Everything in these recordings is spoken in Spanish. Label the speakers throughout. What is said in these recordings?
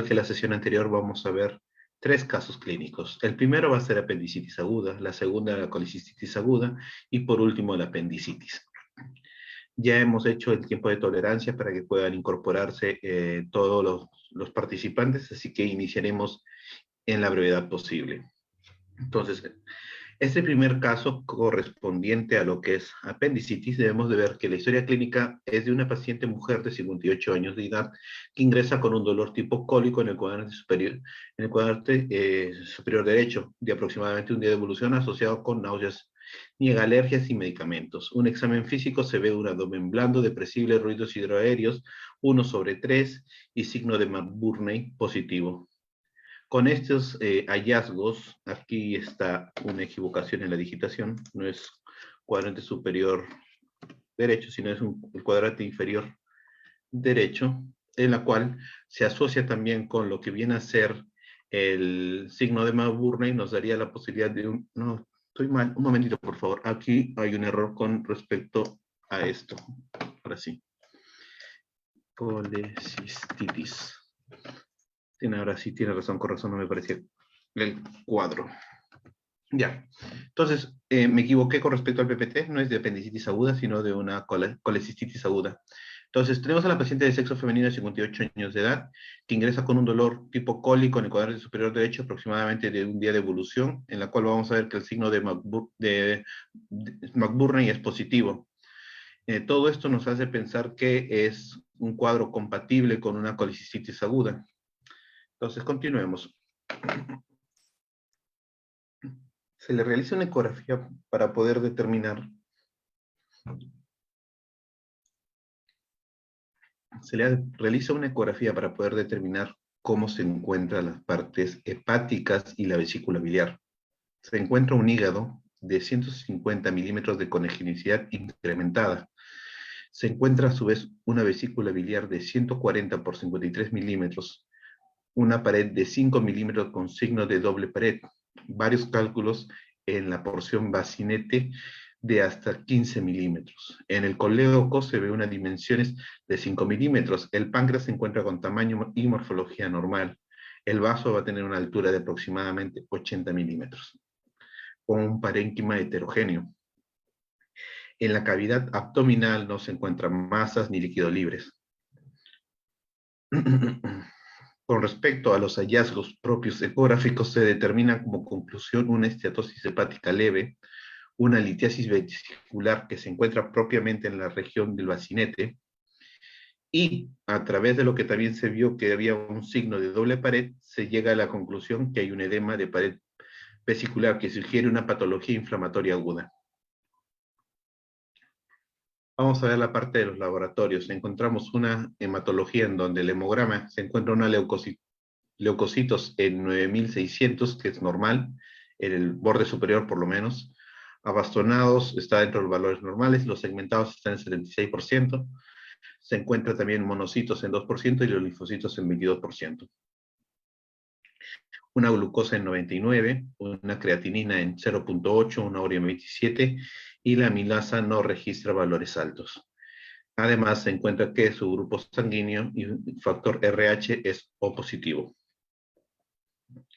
Speaker 1: que la sesión anterior vamos a ver tres casos clínicos. El primero va a ser apendicitis aguda, la segunda la colicistitis aguda y por último la apendicitis. Ya hemos hecho el tiempo de tolerancia para que puedan incorporarse todos los participantes, así que iniciaremos en la brevedad posible. Entonces, este primer caso correspondiente a lo que es apendicitis, debemos de ver que la historia clínica es de una paciente mujer de 58 años de edad que ingresa con un dolor tipo cólico en el cuadrante superior derecho, de aproximadamente un día de evolución asociado con náuseas, niega alergias y medicamentos. Un examen físico se ve un abdomen blando, depresible, ruidos hidroaéreos, 1/3 y signo de McBurney positivo. Con estos hallazgos, aquí está una equivocación en la digitación, no es cuadrante superior derecho, sino es el cuadrante inferior derecho, en la cual se asocia también con lo que viene a ser el signo de McBurney, nos daría la posibilidad de un... No, estoy mal, un momentito por favor, aquí hay un error con respecto a esto, ahora sí. Colecistitis. Ahora sí tiene razón, con razón no me parecía el cuadro. Ya, entonces me equivoqué con respecto al PPT, no es de apendicitis aguda, sino de una colecistitis aguda. Entonces, tenemos a la paciente de sexo femenino de 58 años de edad, que ingresa con un dolor tipo cólico en el cuadrante superior derecho, aproximadamente de un día de evolución, en la cual vamos a ver que el signo de McBurney es positivo. Todo esto nos hace pensar que es un cuadro compatible con una colecistitis aguda. Entonces, continuemos. Se le realiza una ecografía para poder determinar. Se le realiza una ecografía para poder determinar cómo se encuentran las partes hepáticas y la vesícula biliar. Se encuentra un hígado de 150 milímetros de conegenicidad incrementada. Se encuentra a su vez una vesícula biliar de 140 por 53 milímetros, una pared de 5 milímetros con signo de doble pared, varios cálculos en la porción bacinete de hasta 15 milímetros. En el colédoco se ve unas dimensiones de 5 milímetros. El páncreas se encuentra con tamaño y morfología normal. El vaso va a tener una altura de aproximadamente 80 milímetros, con un parénquima heterogéneo. En la cavidad abdominal no se encuentran masas ni líquidos libres. Con respecto a los hallazgos propios ecográficos, se determina como conclusión una esteatosis hepática leve, una litiasis vesicular que se encuentra propiamente en la región del bacinete, y a través de lo que también se vio que había un signo de doble pared, se llega a la conclusión que hay un edema de pared vesicular que sugiere una patología inflamatoria aguda. Vamos a ver la parte de los laboratorios. Encontramos una hematología en donde el hemograma se encuentra una leucocitos en 9600, que es normal, en el borde superior por lo menos. Abastonados está dentro de los valores normales, los segmentados están en 76%. Se encuentra también monocitos en 2% y los linfocitos en 22%. Una glucosa en 99, una creatinina en 0.8, una urea en 27 y la amilasa no registra valores altos. Además, se encuentra que su grupo sanguíneo y factor RH es O positivo.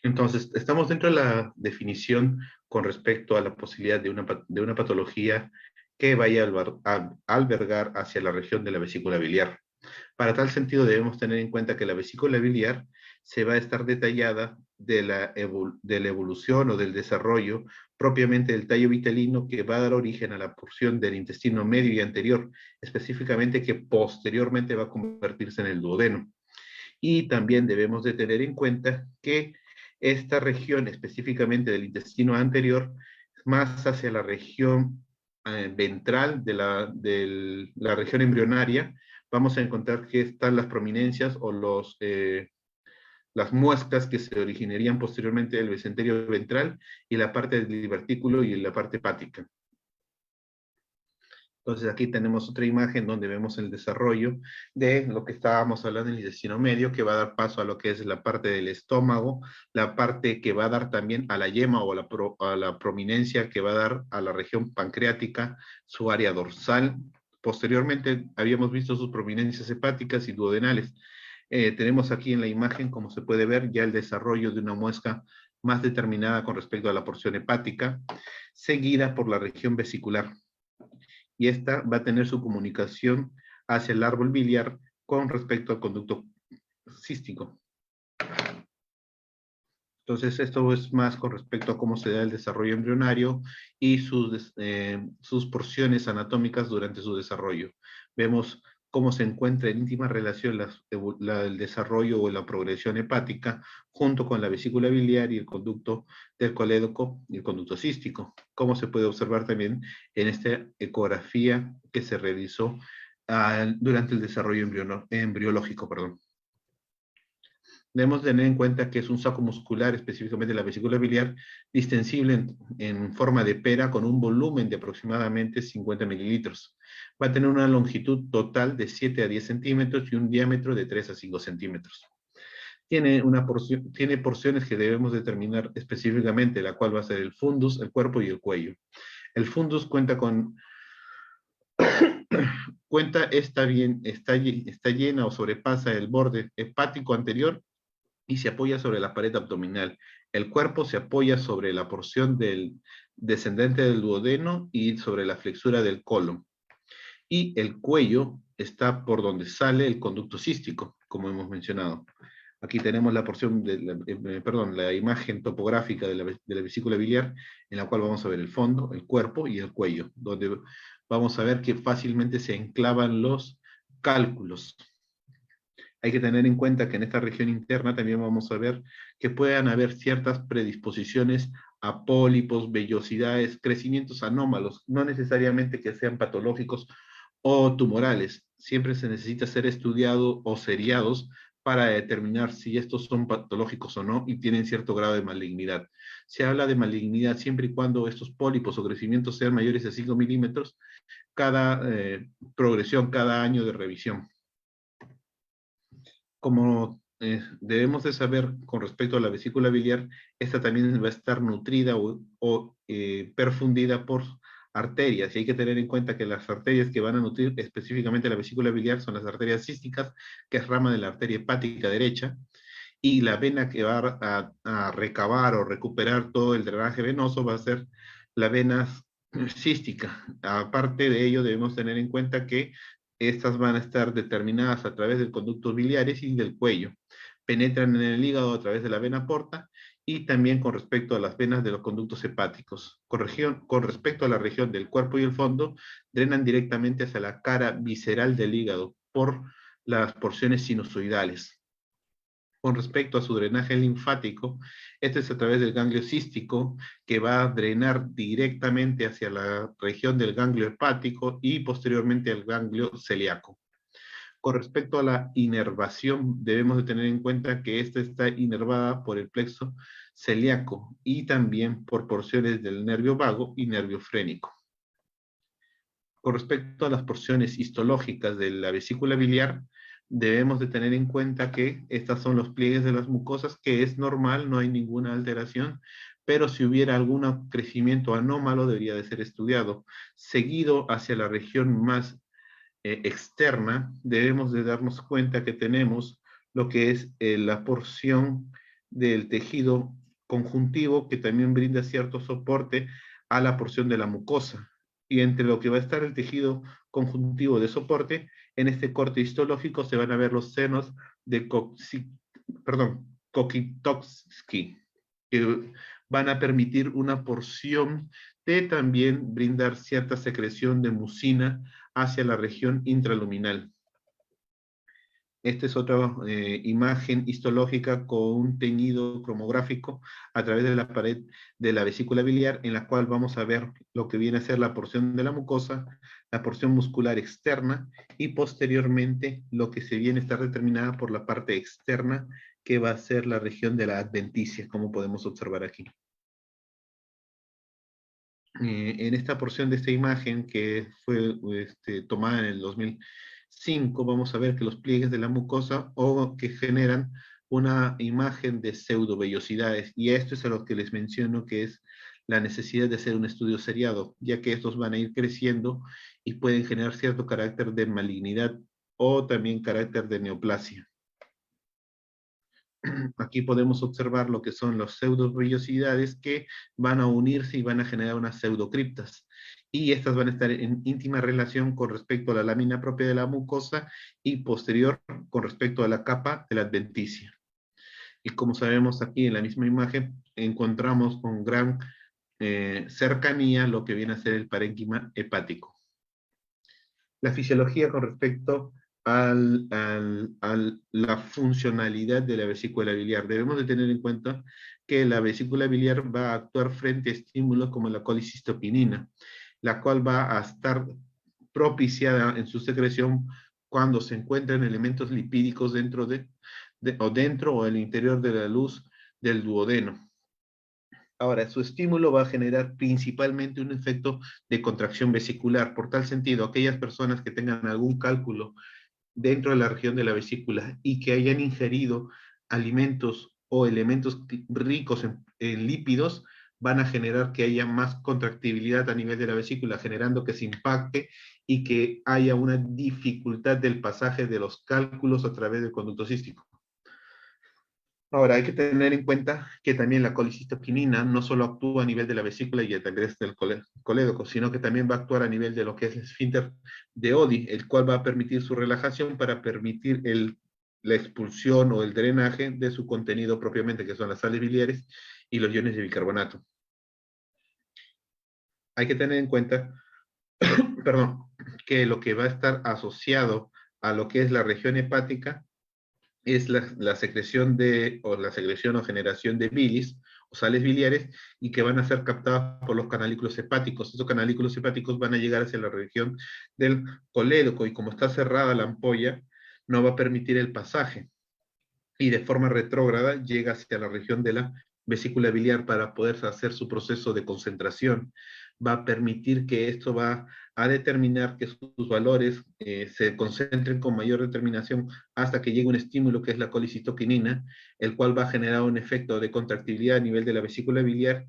Speaker 1: Entonces, estamos dentro de la definición con respecto a la posibilidad de una patología que vaya a albergar hacia la región de la vesícula biliar. Para tal sentido, debemos tener en cuenta que la vesícula biliar se va a estar detallada de la evolución o del desarrollo propiamente del tallo vitelino, que va a dar origen a la porción del intestino medio y anterior, específicamente que posteriormente va a convertirse en el duodeno. Y también debemos de tener en cuenta que esta región específicamente del intestino anterior, más hacia la región ventral de la región embrionaria, vamos a encontrar que están las prominencias o las muescas que se originarían posteriormente del mesenterio ventral y la parte del divertículo y la parte hepática. Entonces aquí tenemos otra imagen donde vemos el desarrollo de lo que estábamos hablando en el intestino medio, que va a dar paso a lo que es la parte del estómago, la parte que va a dar también a la yema o a la prominencia que va a dar a la región pancreática, su área dorsal. Posteriormente habíamos visto sus prominencias hepáticas y duodenales. Tenemos aquí en la imagen, como se puede ver, ya el desarrollo de una muesca más determinada con respecto a la porción hepática, seguida por la región vesicular. Y esta va a tener su comunicación hacia el árbol biliar con respecto al conducto cístico. Entonces, esto es más con respecto a cómo se da el desarrollo embrionario y sus porciones anatómicas durante su desarrollo. Vemos cómo se encuentra en íntima relación el desarrollo o la progresión hepática junto con la vesícula biliar y el conducto del colédoco y el conducto cístico, como se puede observar también en esta ecografía que se realizó durante el desarrollo embriológico. Perdón. Debemos tener en cuenta que es un saco muscular, específicamente la vesícula biliar, distensible en forma de pera con un volumen de aproximadamente 50 mililitros. Va a tener una longitud total de 7 a 10 centímetros y un diámetro de 3 a 5 centímetros. Tiene porciones que debemos determinar específicamente, la cual va a ser el fundus, el cuerpo y el cuello. El fundus está llena o sobrepasa el borde hepático anterior y se apoya sobre la pared abdominal. El cuerpo se apoya sobre la porción del descendente del duodeno y sobre la flexura del colon. Y el cuello está por donde sale el conducto cístico, como hemos mencionado. Aquí tenemos la porción, la imagen topográfica de la vesícula biliar, en la cual vamos a ver el fondo, el cuerpo y el cuello, donde vamos a ver que fácilmente se enclavan los cálculos. Hay que tener en cuenta que en esta región interna también vamos a ver que puedan haber ciertas predisposiciones a pólipos, vellosidades, crecimientos anómalos, no necesariamente que sean patológicos o tumorales. Siempre se necesita ser estudiado o seriados para determinar si estos son patológicos o no y tienen cierto grado de malignidad. Se habla de malignidad siempre y cuando estos pólipos o crecimientos sean mayores de 5 milímetros cada progresión, cada año de revisión. Como debemos de saber con respecto a la vesícula biliar, esta también va a estar nutrida o perfundida por arterias, y hay que tener en cuenta que las arterias que van a nutrir específicamente la vesícula biliar son las arterias císticas, que es rama de la arteria hepática derecha, y la vena que va a recabar o recuperar todo el drenaje venoso va a ser la vena cística. Aparte de ello, debemos tener en cuenta que estas van a estar determinadas a través del conducto biliares y del cuello. Penetran en el hígado a través de la vena porta y también con respecto a las venas de los conductos hepáticos. Con respecto a la región del cuerpo y el fondo, drenan directamente hacia la cara visceral del hígado por las porciones sinusoidales. Con respecto a su drenaje linfático, este es a través del ganglio cístico, que va a drenar directamente hacia la región del ganglio hepático y posteriormente al ganglio celíaco. Con respecto a la inervación, debemos de tener en cuenta que esta está inervada por el plexo celíaco y también por porciones del nervio vago y nervio frénico. Con respecto a las porciones histológicas de la vesícula biliar, debemos de tener en cuenta que estas son los pliegues de las mucosas, que es normal, no hay ninguna alteración, pero si hubiera algún crecimiento anómalo debería de ser estudiado. Seguido hacia la región más externa, debemos de darnos cuenta que tenemos lo que es la porción del tejido conjuntivo, que también brinda cierto soporte a la porción de la mucosa. Y entre lo que va a estar el tejido conjuntivo de soporte, en este corte histológico se van a ver los senos de Kokitoski, que van a permitir una porción de también brindar cierta secreción de mucina hacia la región intraluminal. Esta es otra imagen histológica con un teñido cromográfico a través de la pared de la vesícula biliar, en la cual vamos a ver lo que viene a ser la porción de la mucosa, la porción muscular externa y posteriormente lo que se viene a estar determinada por la parte externa, que va a ser la región de la adventicia, como podemos observar aquí. En esta porción de esta imagen que fue tomada en el 2005, vamos a ver que los pliegues de la mucosa o que generan una imagen de pseudovellosidades, y esto es a lo que les menciono, que es la necesidad de hacer un estudio seriado, ya que estos van a ir creciendo y pueden generar cierto carácter de malignidad o también carácter de neoplasia. aquí podemos observar lo que son los pseudovellosidades que van a unirse y van a generar unas pseudocriptas. Y estas van a estar en íntima relación con respecto a la lámina propia de la mucosa y posterior con respecto a la capa de la adventicia. Y como sabemos aquí en la misma imagen, encontramos con gran cercanía lo que viene a ser el parénquima hepático. La fisiología con respecto a la funcionalidad de la vesícula biliar. Debemos de tener en cuenta que la vesícula biliar va a actuar frente a estímulos como la colicistopinina, la cual va a estar propiciada en su secreción cuando se encuentran elementos lipídicos dentro o el interior de la luz del duodeno. Ahora, su estímulo va a generar principalmente un efecto de contracción vesicular. Por tal sentido, aquellas personas que tengan algún cálculo dentro de la región de la vesícula y que hayan ingerido alimentos o elementos ricos en lípidos, van a generar que haya más contractibilidad a nivel de la vesícula, generando que se impacte y que haya una dificultad del pasaje de los cálculos a través del conducto cístico. Ahora, hay que tener en cuenta que también la colicistoquinina no solo actúa a nivel de la vesícula y tal vez del colédoco, sino que también va a actuar a nivel de lo que es el esfínter de Oddi, el cual va a permitir su relajación para permitir la expulsión o el drenaje de su contenido propiamente, que son las sales biliares y los iones de bicarbonato. Hay que tener en cuenta, perdón, que lo que va a estar asociado a lo que es la región hepática es la secreción o generación de bilis o sales biliares y que van a ser captadas por los canalículos hepáticos. Esos canalículos hepáticos van a llegar hacia la región del colédoco y como está cerrada la ampolla, no va a permitir el pasaje y de forma retrógrada llega hacia la región de la vesícula biliar para poder hacer su proceso de concentración. Va a permitir que esto va a determinar que sus valores se concentren con mayor determinación hasta que llegue un estímulo que es la colicistoquinina, el cual va a generar un efecto de contractibilidad a nivel de la vesícula biliar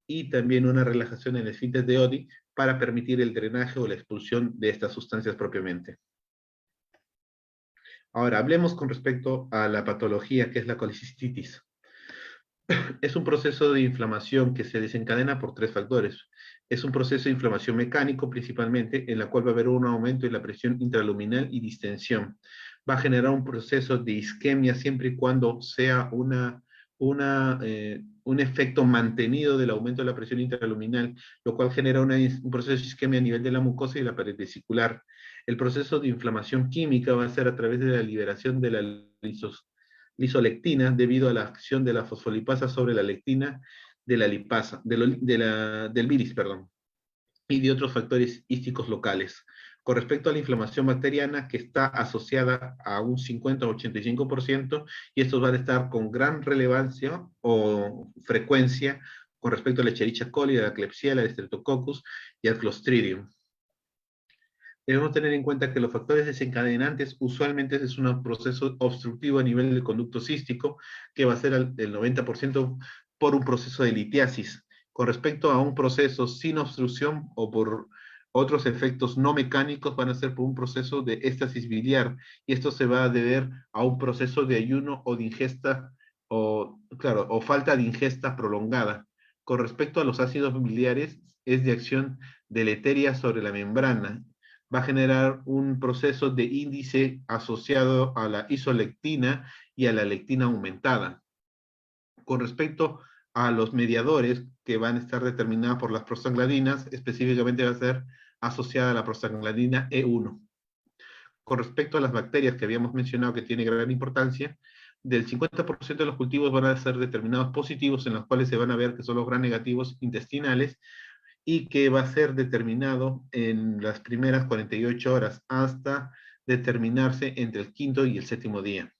Speaker 1: y también una relajación en el esfínter de Oddi para permitir el drenaje o la expulsión de estas sustancias propiamente. Ahora, hablemos con respecto a la patología que es la colicistitis. Es un proceso de inflamación que se desencadena por tres factores. Es un proceso de inflamación mecánico principalmente, en la cual va a haber un aumento en la presión intraluminal y distensión. Va a generar un proceso de isquemia siempre y cuando sea un efecto mantenido del aumento de la presión intraluminal, lo cual genera un proceso de isquemia a nivel de la mucosa y la pared vesicular. El proceso de inflamación química va a ser a través de la liberación de la lisolectina debido a la acción de la fosfolipasa sobre la lectina de la lipasa, del bilis, perdón, y de otros factores hísticos locales. Con respecto a la inflamación bacteriana, que está asociada a un 50 o 85%, y estos van a estar con gran relevancia o frecuencia con respecto a la Escherichia coli, a la Klebsiella, al Streptococcus y al Clostridium. Debemos tener en cuenta que los factores desencadenantes usualmente es un proceso obstructivo a nivel del conducto cístico, que va a ser el 90% por un proceso de litiasis. Con respecto a un proceso sin obstrucción o por otros efectos no mecánicos, van a ser por un proceso de éstasis biliar, y esto se va a deber a un proceso de ayuno o de ingesta, o falta de ingesta prolongada. Con respecto a los ácidos biliares, es de acción deleteria sobre la membrana, va a generar un proceso de índice asociado a la isolectina y a la lectina aumentada. Con respecto a los mediadores que van a estar determinados por las prostaglandinas, específicamente va a ser asociada a la prostaglandina E1. Con respecto a las bacterias que habíamos mencionado que tiene gran importancia, del 50% de los cultivos van a ser determinados positivos, en los cuales se van a ver que son los gram negativos intestinales, y que va a ser determinado en las primeras 48 horas hasta determinarse entre el quinto y el séptimo día.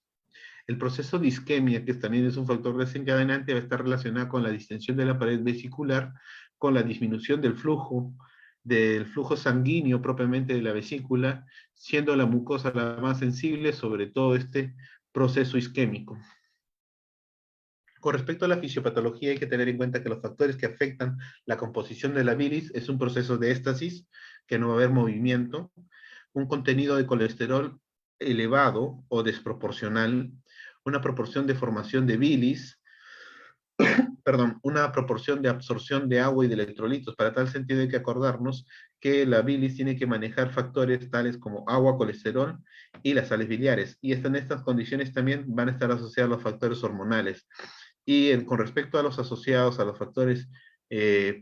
Speaker 1: El proceso de isquemia, que también es un factor desencadenante, va a estar relacionado con la distensión de la pared vesicular, con la disminución del flujo sanguíneo propiamente de la vesícula, siendo la mucosa la más sensible sobre todo este proceso isquémico. Con respecto a la fisiopatología, hay que tener en cuenta que los factores que afectan la composición de la bilis es un proceso de éstasis, que no va a haber movimiento, un contenido de colesterol elevado o desproporcional, una proporción de formación de bilis, perdón, una proporción de absorción de agua y de electrolitos. Para tal sentido hay que acordarnos que la bilis tiene que manejar factores tales como agua, colesterol y las sales biliares. Y en estas condiciones también van a estar asociados los factores hormonales. Y con respecto a los asociados a los factores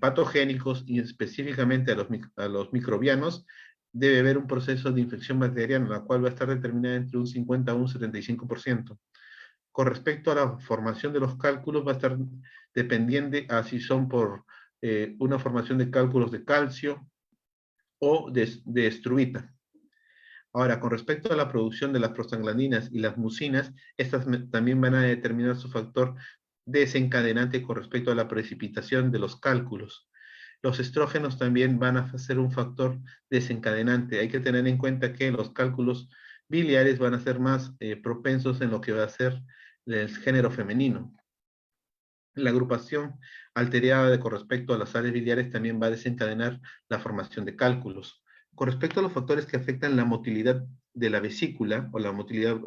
Speaker 1: patogénicos y específicamente a los microbianos, debe haber un proceso de infección bacteriana, la cual va a estar determinada entre un 50 a un 75%. Con respecto a la formación de los cálculos, va a estar dependiente a si son por una formación de cálculos de calcio o de estruita. Ahora, con respecto a la producción de las prostaglandinas y las mucinas, estas también van a determinar su factor desencadenante con respecto a la precipitación de los cálculos. Los estrógenos también van a ser un factor desencadenante. Hay que tener en cuenta que los cálculos biliares van a ser más propensos en lo que va a ser el género femenino. La agrupación alterada con respecto a las sales biliares también va a desencadenar la formación de cálculos. Con respecto a los factores que afectan la motilidad de la vesícula o la motilidad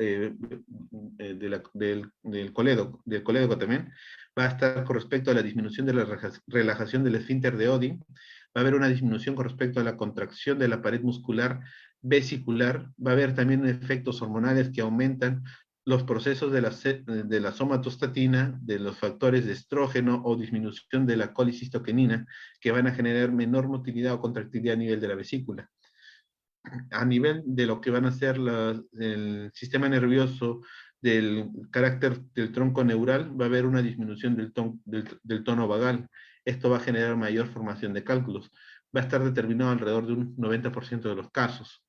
Speaker 1: del colédoco también, va a estar con respecto a la disminución de la relajación del esfínter de Oddi, va a haber una disminución con respecto a la contracción de la pared muscular vesicular, va a haber también efectos hormonales que aumentan los procesos de la somatostatina, de los factores de estrógeno o disminución de la colicistoquinina, que van a generar menor motilidad o contractilidad a nivel de la vesícula. A nivel de lo que van a ser el sistema nervioso, del carácter del tronco neural, va a haber una disminución del tono vagal. Esto va a generar mayor formación de cálculos. Va a estar determinado alrededor de un 90% de los casos.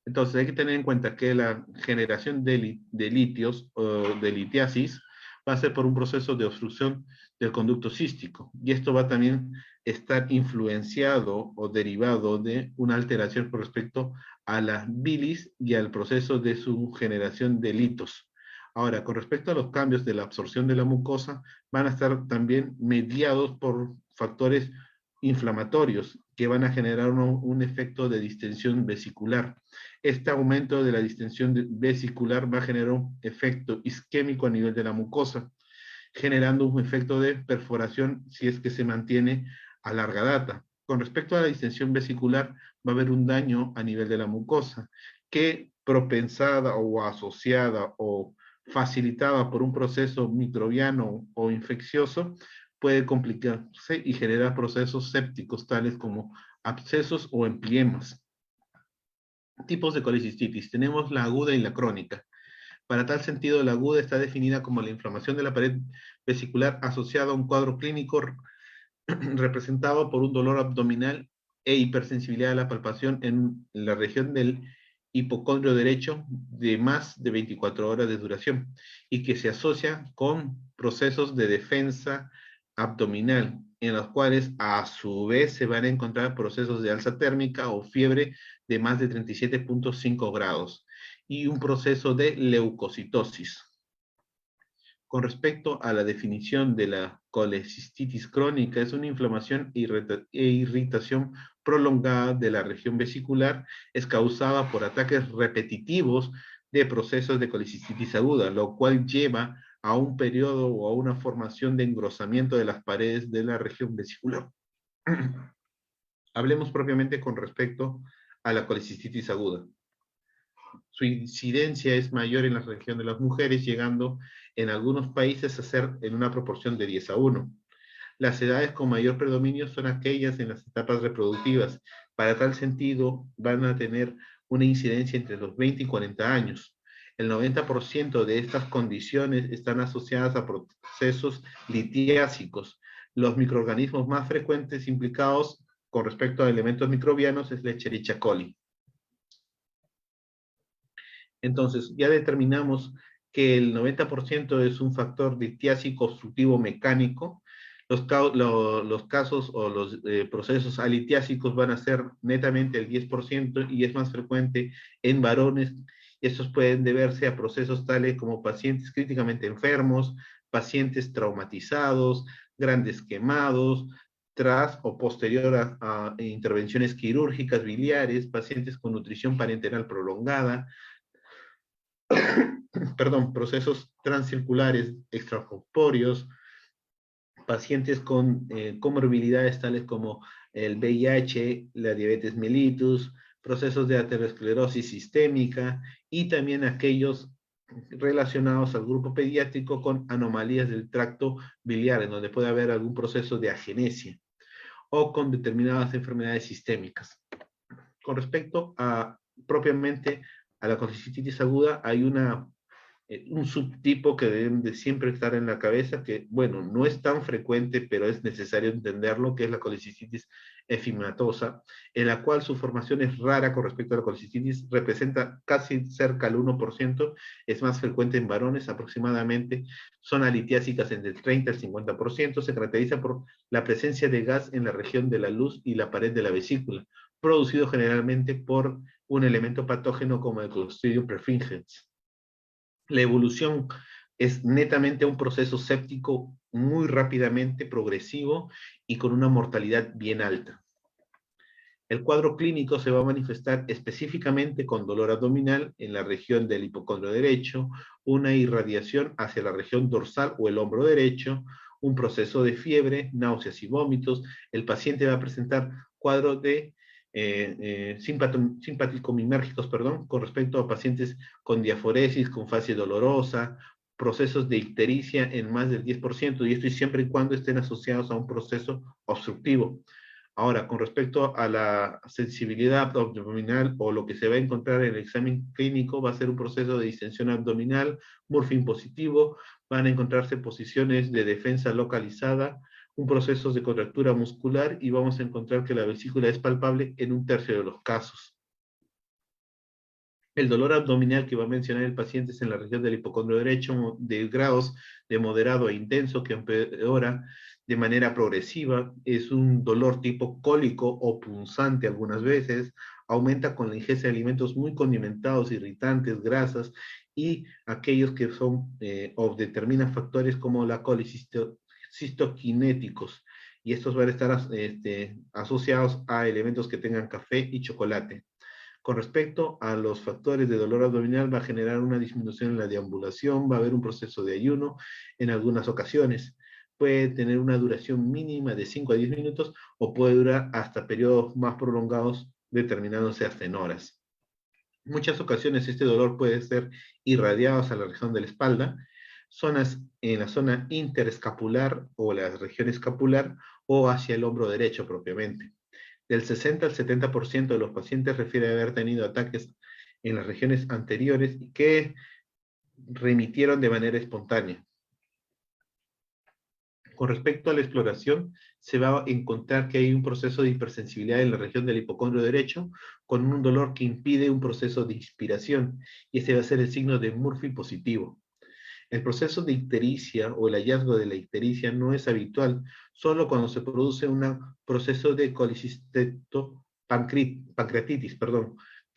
Speaker 1: Entonces hay que tener en cuenta que la generación de litios o de litiasis va a ser por un proceso de obstrucción del conducto cístico. Y esto va también a estar influenciado o derivado de una alteración con respecto a la bilis y al proceso de su generación de litos. Ahora, con respecto a los cambios de la absorción de la mucosa, van a estar también mediados por factores inflamatorios que van a generar un efecto de distensión vesicular. Este aumento de la distensión vesicular va a generar un efecto isquémico a nivel de la mucosa, generando un efecto de perforación si es que se mantiene a larga data. Con respecto a la distensión vesicular, va a haber un daño a nivel de la mucosa, que propensada o asociada o facilitada por un proceso microbiano o infeccioso, puede complicarse y generar procesos sépticos tales como abscesos o empliemas. Tipos de colicistitis. Tenemos la aguda y la crónica. Para tal sentido, la aguda está definida como la inflamación de la pared vesicular asociada a un cuadro clínico representado por un dolor abdominal e hipersensibilidad a la palpación en la región del hipocondrio derecho de más de 24 horas de duración y que se asocia con procesos de defensa abdominal en los cuales a su vez se van a encontrar procesos de alza térmica o fiebre de más de 37.5 grados y un proceso de leucocitosis. Con respecto a la definición de la colecistitis crónica, es una inflamación e irritación prolongada de la región vesicular, es causada por ataques repetitivos de procesos de colecistitis aguda, lo cual lleva a un periodo o a una formación de engrosamiento de las paredes de la región vesicular. Hablemos propiamente con respecto a la colecistitis aguda. Su incidencia es mayor en la región de las mujeres, llegando en algunos países a ser en una proporción de 10:1. Las edades con mayor predominio son aquellas en las etapas reproductivas. Para tal sentido, van a tener una incidencia entre los 20 y 40 años. El 90% de estas condiciones están asociadas a procesos litiásicos. Los microorganismos más frecuentes implicados con respecto a elementos microbianos es la Escherichia coli. Entonces, ya determinamos que el 90% es un factor litiásico obstructivo mecánico. Los casos o los procesos alitiásicos van a ser netamente el 10% y es más frecuente en varones. Estos pueden deberse a procesos tales como pacientes críticamente enfermos, pacientes traumatizados, grandes quemados, tras o posterior a intervenciones quirúrgicas biliares, pacientes con nutrición parenteral prolongada, perdón, procesos transcirculares extracorpóreos, pacientes con comorbilidades tales como el VIH, la diabetes mellitus, procesos de aterosclerosis sistémica y también aquellos relacionados al grupo pediátrico con anomalías del tracto biliar, en donde puede haber algún proceso de agenesia o con determinadas enfermedades sistémicas. Con respecto a propiamente a la colicistitis aguda, hay un subtipo que deben de siempre estar en la cabeza, que, bueno, no es tan frecuente, pero es necesario entenderlo, que es la colicistitis efimatosa, en la cual su formación es rara con respecto a la colicistitis, representa casi cerca al 1%, es más frecuente en varones, aproximadamente zonas litiásicas entre el 30 y el 50%, se caracteriza por la presencia de gas en la región de la luz y la pared de la vesícula, producido generalmente por un elemento patógeno como el Clostridium perfringens. La evolución es netamente un proceso séptico muy rápidamente progresivo y con una mortalidad bien alta. El cuadro clínico se va a manifestar específicamente con dolor abdominal en la región del hipocondrio derecho, una irradiación hacia la región dorsal o el hombro derecho, un proceso de fiebre, náuseas y vómitos. El paciente va a presentar cuadros de simpático-minérgicos, perdón, con respecto a pacientes con diaforesis, con fase dolorosa, procesos de ictericia en más del 10%, y esto es siempre y cuando estén asociados a un proceso obstructivo. Ahora, con respecto a la sensibilidad abdominal o lo que se va a encontrar en el examen clínico, va a ser un proceso de distensión abdominal, morfín positivo, van a encontrarse posiciones de defensa localizada, un proceso de contractura muscular y vamos a encontrar que la vesícula es palpable en 1/3 de los casos. El dolor abdominal que va a mencionar el paciente es en la región del hipocondrio derecho, de grados de moderado e intenso, que empeora de manera progresiva. Es un dolor tipo cólico o punzante algunas veces. Aumenta con la ingesta de alimentos muy condimentados, irritantes, grasas y aquellos que son o determinan factores como la colicistoquinéticos. Y estos van a estar asociados a elementos que tengan café y chocolate. Con respecto a los factores de dolor abdominal, va a generar una disminución en la deambulación, va a haber un proceso de ayuno en algunas ocasiones. Puede tener una duración mínima de 5 a 10 minutos o puede durar hasta periodos más prolongados, determinándose hasta en horas. En muchas ocasiones este dolor puede ser irradiado hacia la región de la espalda, zonas en la zona interescapular o la región escapular o hacia el hombro derecho propiamente. Del 60 al 70% de los pacientes refiere haber tenido ataques en las regiones anteriores y que remitieron de manera espontánea. Con respecto a la exploración, se va a encontrar que hay un proceso de hipersensibilidad en la región del hipocondrio derecho con un dolor que impide un proceso de inspiración y este va a ser el signo de Murphy positivo. El proceso de ictericia o el hallazgo de la ictericia no es habitual, solo cuando se produce un proceso de pancreatitis,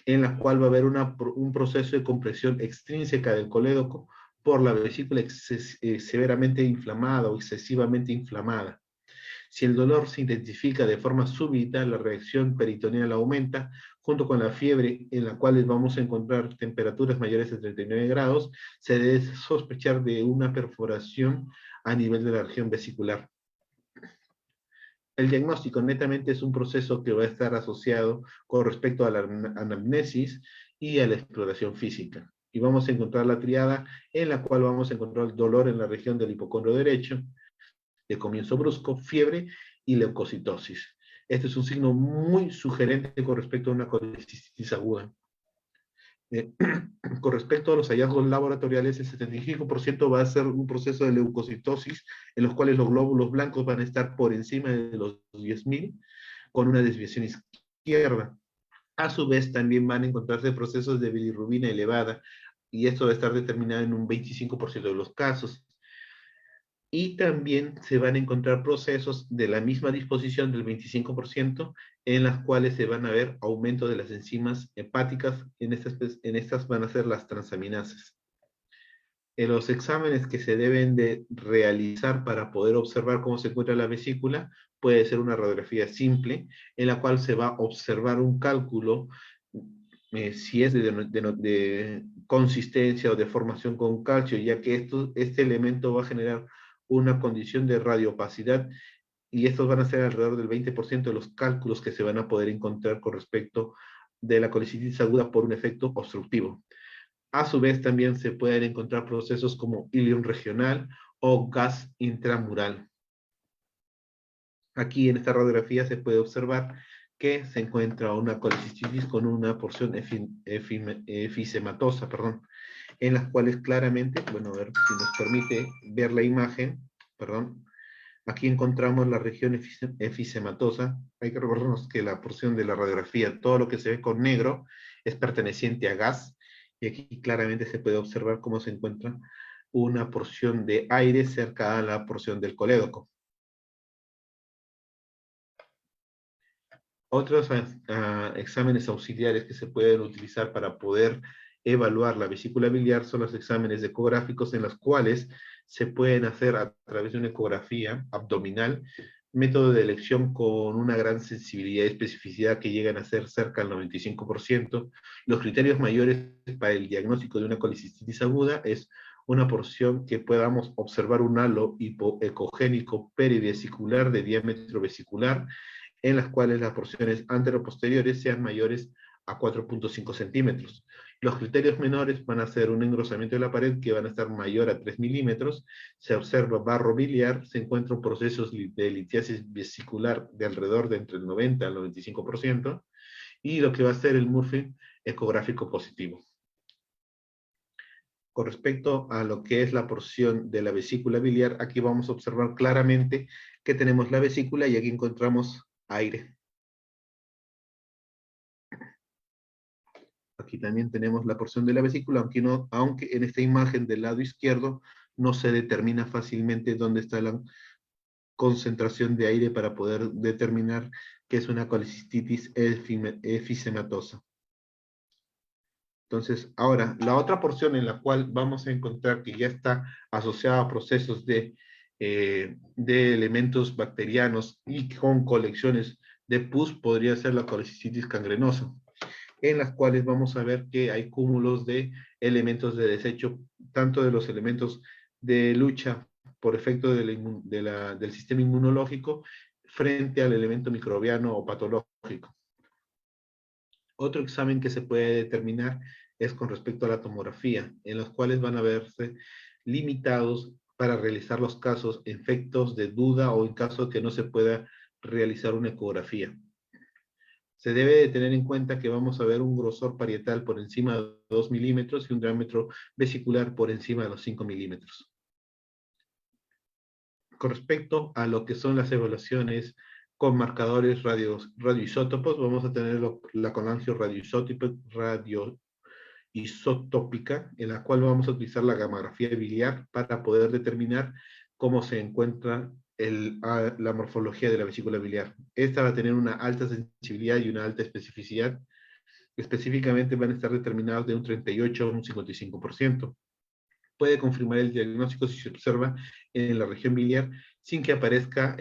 Speaker 1: en la cual va a haber un proceso de compresión extrínseca del colédoco por la vesícula severamente inflamada o excesivamente inflamada. Si el dolor se intensifica de forma súbita, la reacción peritoneal aumenta, junto con la fiebre, en la cual vamos a encontrar temperaturas mayores de 39 grados, se debe sospechar de una perforación a nivel de la región vesicular. El diagnóstico netamente es un proceso que va a estar asociado con respecto a la anamnesis y a la exploración física. Y vamos a encontrar la triada en la cual vamos a encontrar el dolor en la región del hipocondrio derecho, de comienzo brusco, fiebre y leucocitosis. Este es un signo muy sugerente con respecto a una colicistitis aguda. Con respecto a los hallazgos laboratoriales, el 75% va a ser un proceso de leucocitosis en los cuales los glóbulos blancos van a estar por encima de los 10.000 con una desviación izquierda. A su vez, también van a encontrarse procesos de bilirrubina elevada y esto va a estar determinado en un 25% de los casos. Y también se van a encontrar procesos de la misma disposición del 25% en las cuales se van a ver aumento de las enzimas hepáticas, en estas van a ser las transaminasas. En los exámenes que se deben de realizar para poder observar cómo se encuentra la vesícula, puede ser una radiografía simple, en la cual se va a observar un cálculo si es de consistencia o de formación con calcio, ya que este elemento va a generar una condición de radioopacidad y estos van a ser alrededor del 20% de los cálculos que se van a poder encontrar con respecto de la colicitis aguda por un efecto obstructivo. A su vez, también se pueden encontrar procesos como ilion regional o gas intramural. Aquí en esta radiografía se puede observar que se encuentra una colicitis con una porción efisematosa, perdón, en las cuales claramente, bueno, a ver si nos permite ver la imagen, perdón, aquí encontramos la región efisematosa. Hay que recordarnos que la porción de la radiografía, todo lo que se ve con negro, es perteneciente a gas, y aquí claramente se puede observar cómo se encuentra una porción de aire cerca a la porción del colédoco. Otros exámenes auxiliares que se pueden utilizar para poder evaluar la vesícula biliar son los exámenes ecográficos, en los cuales se pueden hacer a través de una ecografía abdominal, método de elección con una gran sensibilidad y especificidad que llegan a ser cerca del 95%. Los criterios mayores para el diagnóstico de una colicitis aguda es una porción que podamos observar un halo hipoecogénico perivesicular de diámetro vesicular, en las cuales las porciones anteroposteriores sean mayores a 4.5 centímetros. Los criterios menores van a ser un engrosamiento de la pared que van a estar mayor a 3 milímetros, se observa barro biliar, se encuentran procesos de litiasis vesicular de alrededor de entre el 90 al 95%, y lo que va a ser el Murphy ecográfico positivo. Con respecto a lo que es la porción de la vesícula biliar, aquí vamos a observar claramente que tenemos la vesícula y aquí encontramos aire. Aquí también tenemos la porción de la vesícula, aunque en esta imagen del lado izquierdo no se determina fácilmente dónde está la concentración de aire para poder determinar que es una colicitis efisematosa. Entonces, ahora, la otra porción en la cual vamos a encontrar que ya está asociada a procesos de elementos bacterianos y con colecciones de pus podría ser la colicitis gangrenosa, en las cuales vamos a ver que hay cúmulos de elementos de desecho, tanto de los elementos de lucha por efecto del sistema inmunológico frente al elemento microbiano o patológico. Otro examen que se puede determinar es con respecto a la tomografía, en los cuales van a verse limitados para realizar los casos, efectos de duda o en caso de que no se pueda realizar una ecografía. Se debe de tener en cuenta que vamos a ver un grosor parietal por encima de 2 milímetros y un diámetro vesicular por encima de los 5 milímetros. Con respecto a lo que son las evaluaciones con marcadores radioisótopos, vamos a tener la colangio radioisotópica, en la cual vamos a utilizar la gamografía biliar para poder determinar cómo se encuentra la morfología de la vesícula biliar. Esta va a tener una alta sensibilidad y una alta especificidad. Específicamente van a estar determinados de un 38 a un 55%. Puede confirmar el diagnóstico si se observa en la región biliar sin que aparezca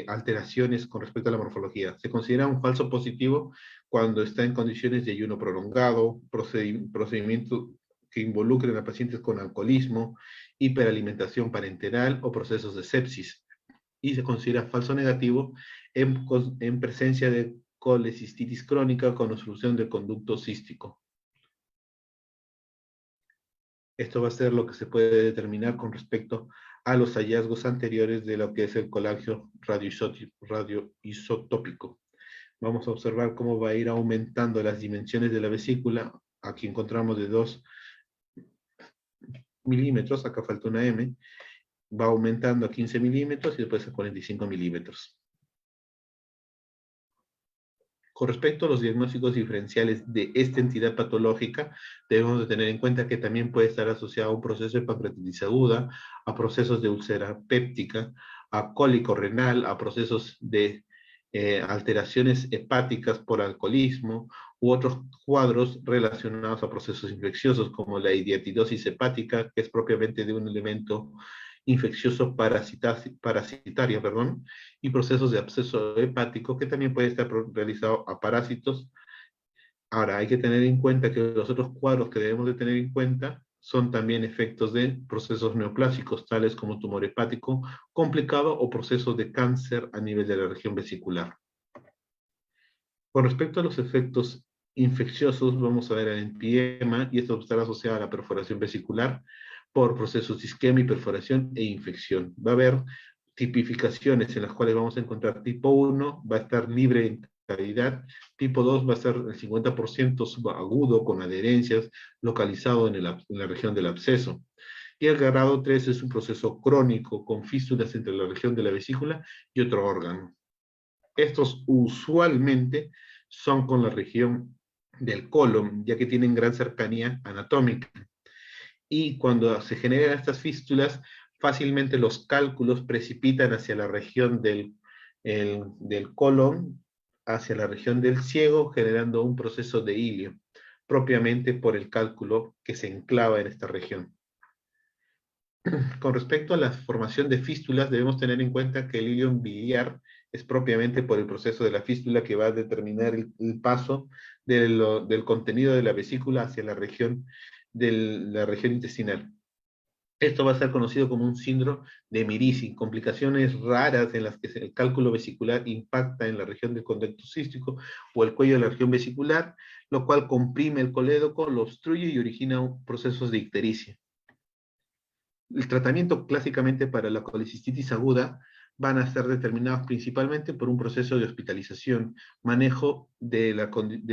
Speaker 1: alteraciones con respecto a la morfología. Se considera un falso positivo cuando está en condiciones de ayuno prolongado, procedimientos que involucren a pacientes con alcoholismo, hiperalimentación parenteral o procesos de sepsis. Y se considera falso negativo en presencia de colecistitis crónica con obstrucción del conducto cístico. Esto va a ser lo que se puede determinar con respecto a los hallazgos anteriores de lo que es el colagio radioisotópico. Vamos a observar cómo va a ir aumentando las dimensiones de la vesícula. Aquí encontramos de 2 milímetros, acá falta una M, va aumentando a 15 milímetros y después a 45 milímetros. Con respecto a los diagnósticos diferenciales de esta entidad patológica, debemos de tener en cuenta que también puede estar asociado a un proceso de pancreatitis aguda, a procesos de úlcera péptica, a cólico renal, a procesos de alteraciones hepáticas por alcoholismo u otros cuadros relacionados a procesos infecciosos como la idiatidosis hepática, que es propiamente de un elemento infeccioso parasitario, y procesos de absceso hepático que también puede estar realizado a parásitos Ahora, hay que tener en cuenta que los otros cuadros que debemos de tener en cuenta son también efectos de procesos neoplásicos, tales como tumor hepático complicado o procesos de cáncer a nivel de la región vesicular. Con respecto a los efectos infecciosos, vamos a ver el empiema, y esto estará asociado a la perforación vesicular por procesos de isquemia y perforación e infección. Va a haber tipificaciones en las cuales vamos a encontrar tipo 1, va a estar libre en cavidad, tipo 2 va a ser el 50% subagudo con adherencias localizado en la región del absceso. Y el grado 3 es un proceso crónico con fístulas entre la región de la vesícula y otro órgano. Estos usualmente son con la región del colon, ya que tienen gran cercanía anatómica. Y cuando se generan estas fístulas, fácilmente los cálculos precipitan hacia la región del colon, hacia la región del ciego, generando un proceso de hilio, propiamente por el cálculo que se enclava en esta región. Con respecto a la formación de fístulas, debemos tener en cuenta que el hilio biliar es propiamente por el proceso de la fístula que va a determinar el paso del contenido de la vesícula hacia la región intestinal. Esto va a ser conocido como un síndrome de Mirici, complicaciones raras en las que el cálculo vesicular impacta en la región del conducto cístico o el cuello de la región vesicular, lo cual comprime el colédoco, lo obstruye y origina procesos de ictericia. El tratamiento clásicamente para la colicistitis aguda van a ser determinados principalmente por un proceso de hospitalización, manejo del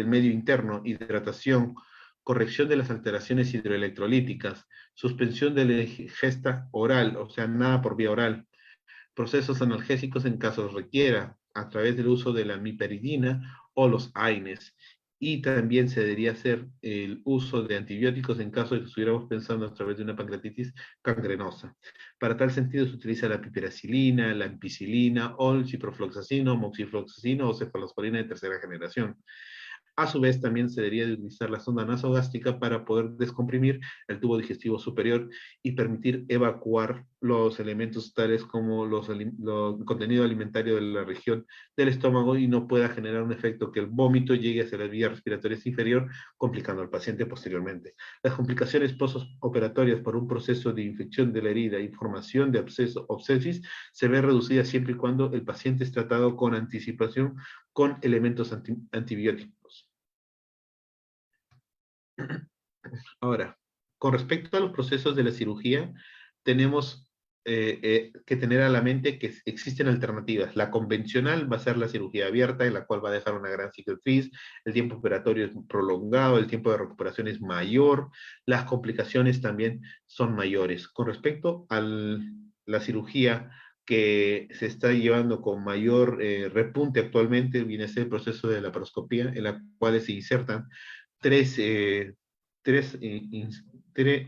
Speaker 1: medio interno, hidratación, corrección de las alteraciones hidroelectrolíticas, suspensión de la ingesta oral, o sea, nada por vía oral, procesos analgésicos en caso requiera, a través del uso de la miperidina o los AINES. Y también se debería hacer el uso de antibióticos en caso de que estuviéramos pensando a través de una pancreatitis gangrenosa. Para tal sentido se utiliza la piperacilina, la ampicilina o el ciprofloxacino, moxifloxacino o cefalosporina de tercera generación. A su vez, también se debería de utilizar la sonda nasogástrica para poder descomprimir el tubo digestivo superior y permitir evacuar los elementos tales como el contenido alimentario de la región del estómago y no pueda generar un efecto que el vómito llegue hacia la vía respiratoria inferior, complicando al paciente posteriormente. Las complicaciones postoperatorias por un proceso de infección de la herida y formación de absceso o sepsis se ve reducida siempre y cuando el paciente es tratado con anticipación con elementos antibióticos. Ahora, con respecto a los procesos de la cirugía, tenemos que tener a la mente que existen alternativas. La convencional va a ser la cirugía abierta, en la cual va a dejar una gran cicatriz, el tiempo operatorio es prolongado, el tiempo de recuperación es mayor, las complicaciones también son mayores. Con respecto a la cirugía que se está llevando con mayor repunte actualmente, viene a ser el proceso de la laparoscopía, en la cual se insertan tres, tres,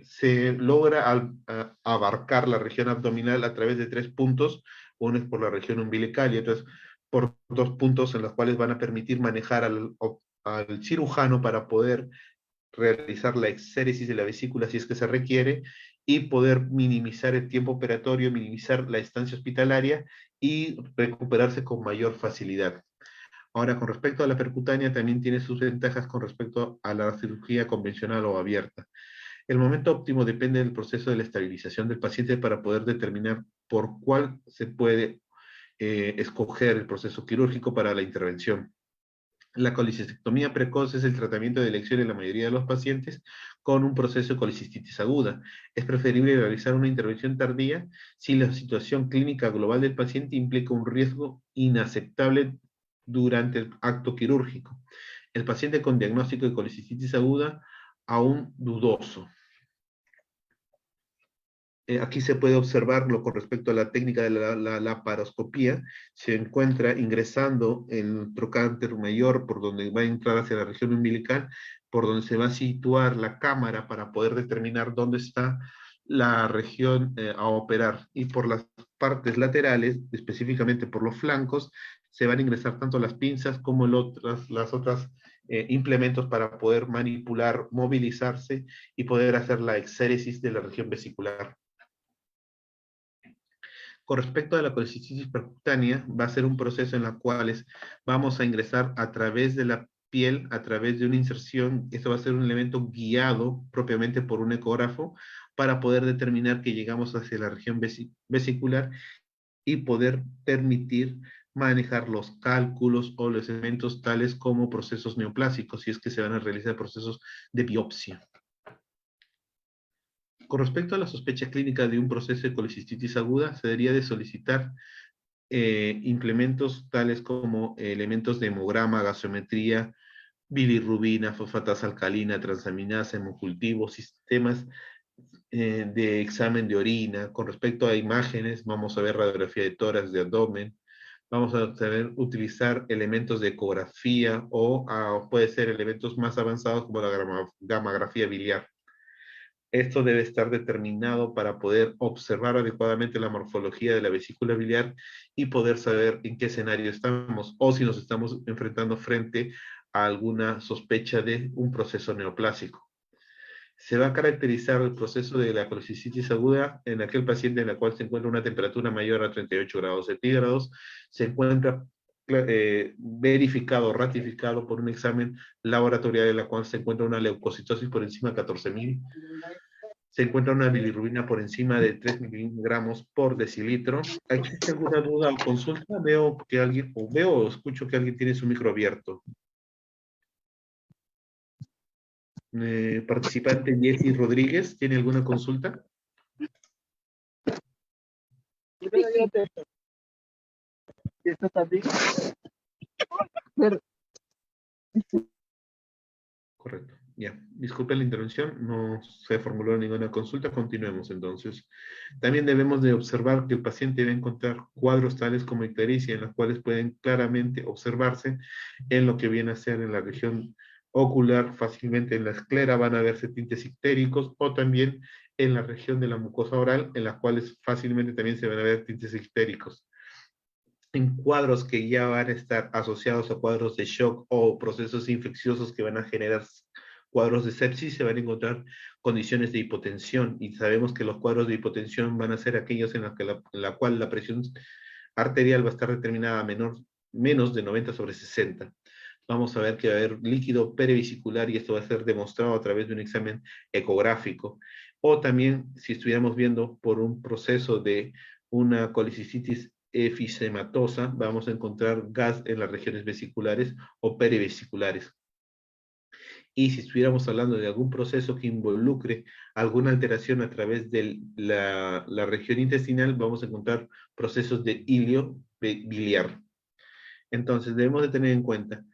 Speaker 1: se logra abarcar la región abdominal a través de 3 puntos, uno es por la región umbilical y otro es por 2 puntos en los cuales van a permitir manejar al cirujano para poder realizar la exéresis de la vesícula si es que se requiere y poder minimizar el tiempo operatorio, minimizar la estancia hospitalaria y recuperarse con mayor facilidad. Ahora, con respecto a la percutánea, también tiene sus ventajas con respecto a la cirugía convencional o abierta. El momento óptimo depende del proceso de la estabilización del paciente para poder determinar por cuál se puede escoger el proceso quirúrgico para la intervención. La colicistectomía precoz es el tratamiento de elección en la mayoría de los pacientes con un proceso de colicistitis aguda. Es preferible realizar una intervención tardía si la situación clínica global del paciente implica un riesgo inaceptable durante el acto quirúrgico. El paciente con diagnóstico de colicistitis aguda aún dudoso. Aquí se puede observarlo con respecto a la técnica de la laparoscopía. Se encuentra ingresando el trocánter mayor por donde va a entrar hacia la región umbilical, por donde se va a situar la cámara para poder determinar dónde está la región a operar. Y por las partes laterales, específicamente por los flancos, se van a ingresar tanto las pinzas como las otras implementos para poder manipular, movilizarse y poder hacer la exéresis de la región vesicular. Con respecto a la colicistitis percutánea, va a ser un proceso en el cual vamos a ingresar a través de la piel a través de una inserción. Esto va a ser un elemento guiado propiamente por un ecógrafo para poder determinar que llegamos hacia la región vesicular y poder permitir manejar los cálculos o los elementos tales como procesos neoplásicos, si es que se van a realizar procesos de biopsia. Con respecto a la sospecha clínica de un proceso de colicistitis aguda, se debería de solicitar implementos tales como elementos de hemograma, gasometría, bilirrubina, fosfatasa alcalina, transaminasa, hemocultivo, sistemas de examen de orina. Con respecto a imágenes, vamos a ver radiografía de tórax, de abdomen, vamos a saber utilizar elementos de ecografía o puede ser elementos más avanzados como la gammagrafía biliar. Esto debe estar determinado para poder observar adecuadamente la morfología de la vesícula biliar y poder saber en qué escenario estamos o si nos estamos enfrentando frente a alguna sospecha de un proceso neoplásico. Se va a caracterizar el proceso de la colicitis aguda en aquel paciente en la cual se encuentra una temperatura mayor a 38 grados centígrados, se encuentra verificado, ratificado por un examen laboratorial en la cual se encuentra una leucocitosis por encima de 14.000, se encuentra una bilirrubina por encima de 3 miligramos por decilitro. ¿Existe alguna duda o consulta? Veo que alguien, o veo o escucho que alguien tiene su micro abierto. Participante Jessy Rodríguez, ¿tiene alguna consulta?
Speaker 2: Esto también.
Speaker 1: Correcto. Ya, disculpe la intervención, no se formuló ninguna consulta, continuemos entonces. También debemos de observar que el paciente debe encontrar cuadros tales como ictericia, en los cuales pueden claramente observarse en lo que viene a ser en la región ocular, fácilmente en la esclera van a verse tintes ictéricos, o también en la región de la mucosa oral, en las cuales fácilmente también se van a ver tintes ictéricos. En cuadros que ya van a estar asociados a cuadros de shock o procesos infecciosos que van a generar cuadros de sepsis, se van a encontrar condiciones de hipotensión, y sabemos que los cuadros de hipotensión van a ser aquellos en la cual la presión arterial va a estar determinada a menos de 90/60. Vamos a ver que va a haber líquido perivesicular y esto va a ser demostrado a través de un examen ecográfico. O también, si estuviéramos viendo por un proceso de una colicitis efisematosa, vamos a encontrar gas en las regiones vesiculares o perivesiculares. Y si estuviéramos hablando de algún proceso que involucre alguna alteración a través de la región intestinal, vamos a encontrar procesos de hilio biliar. Entonces debemos de tener en cuenta,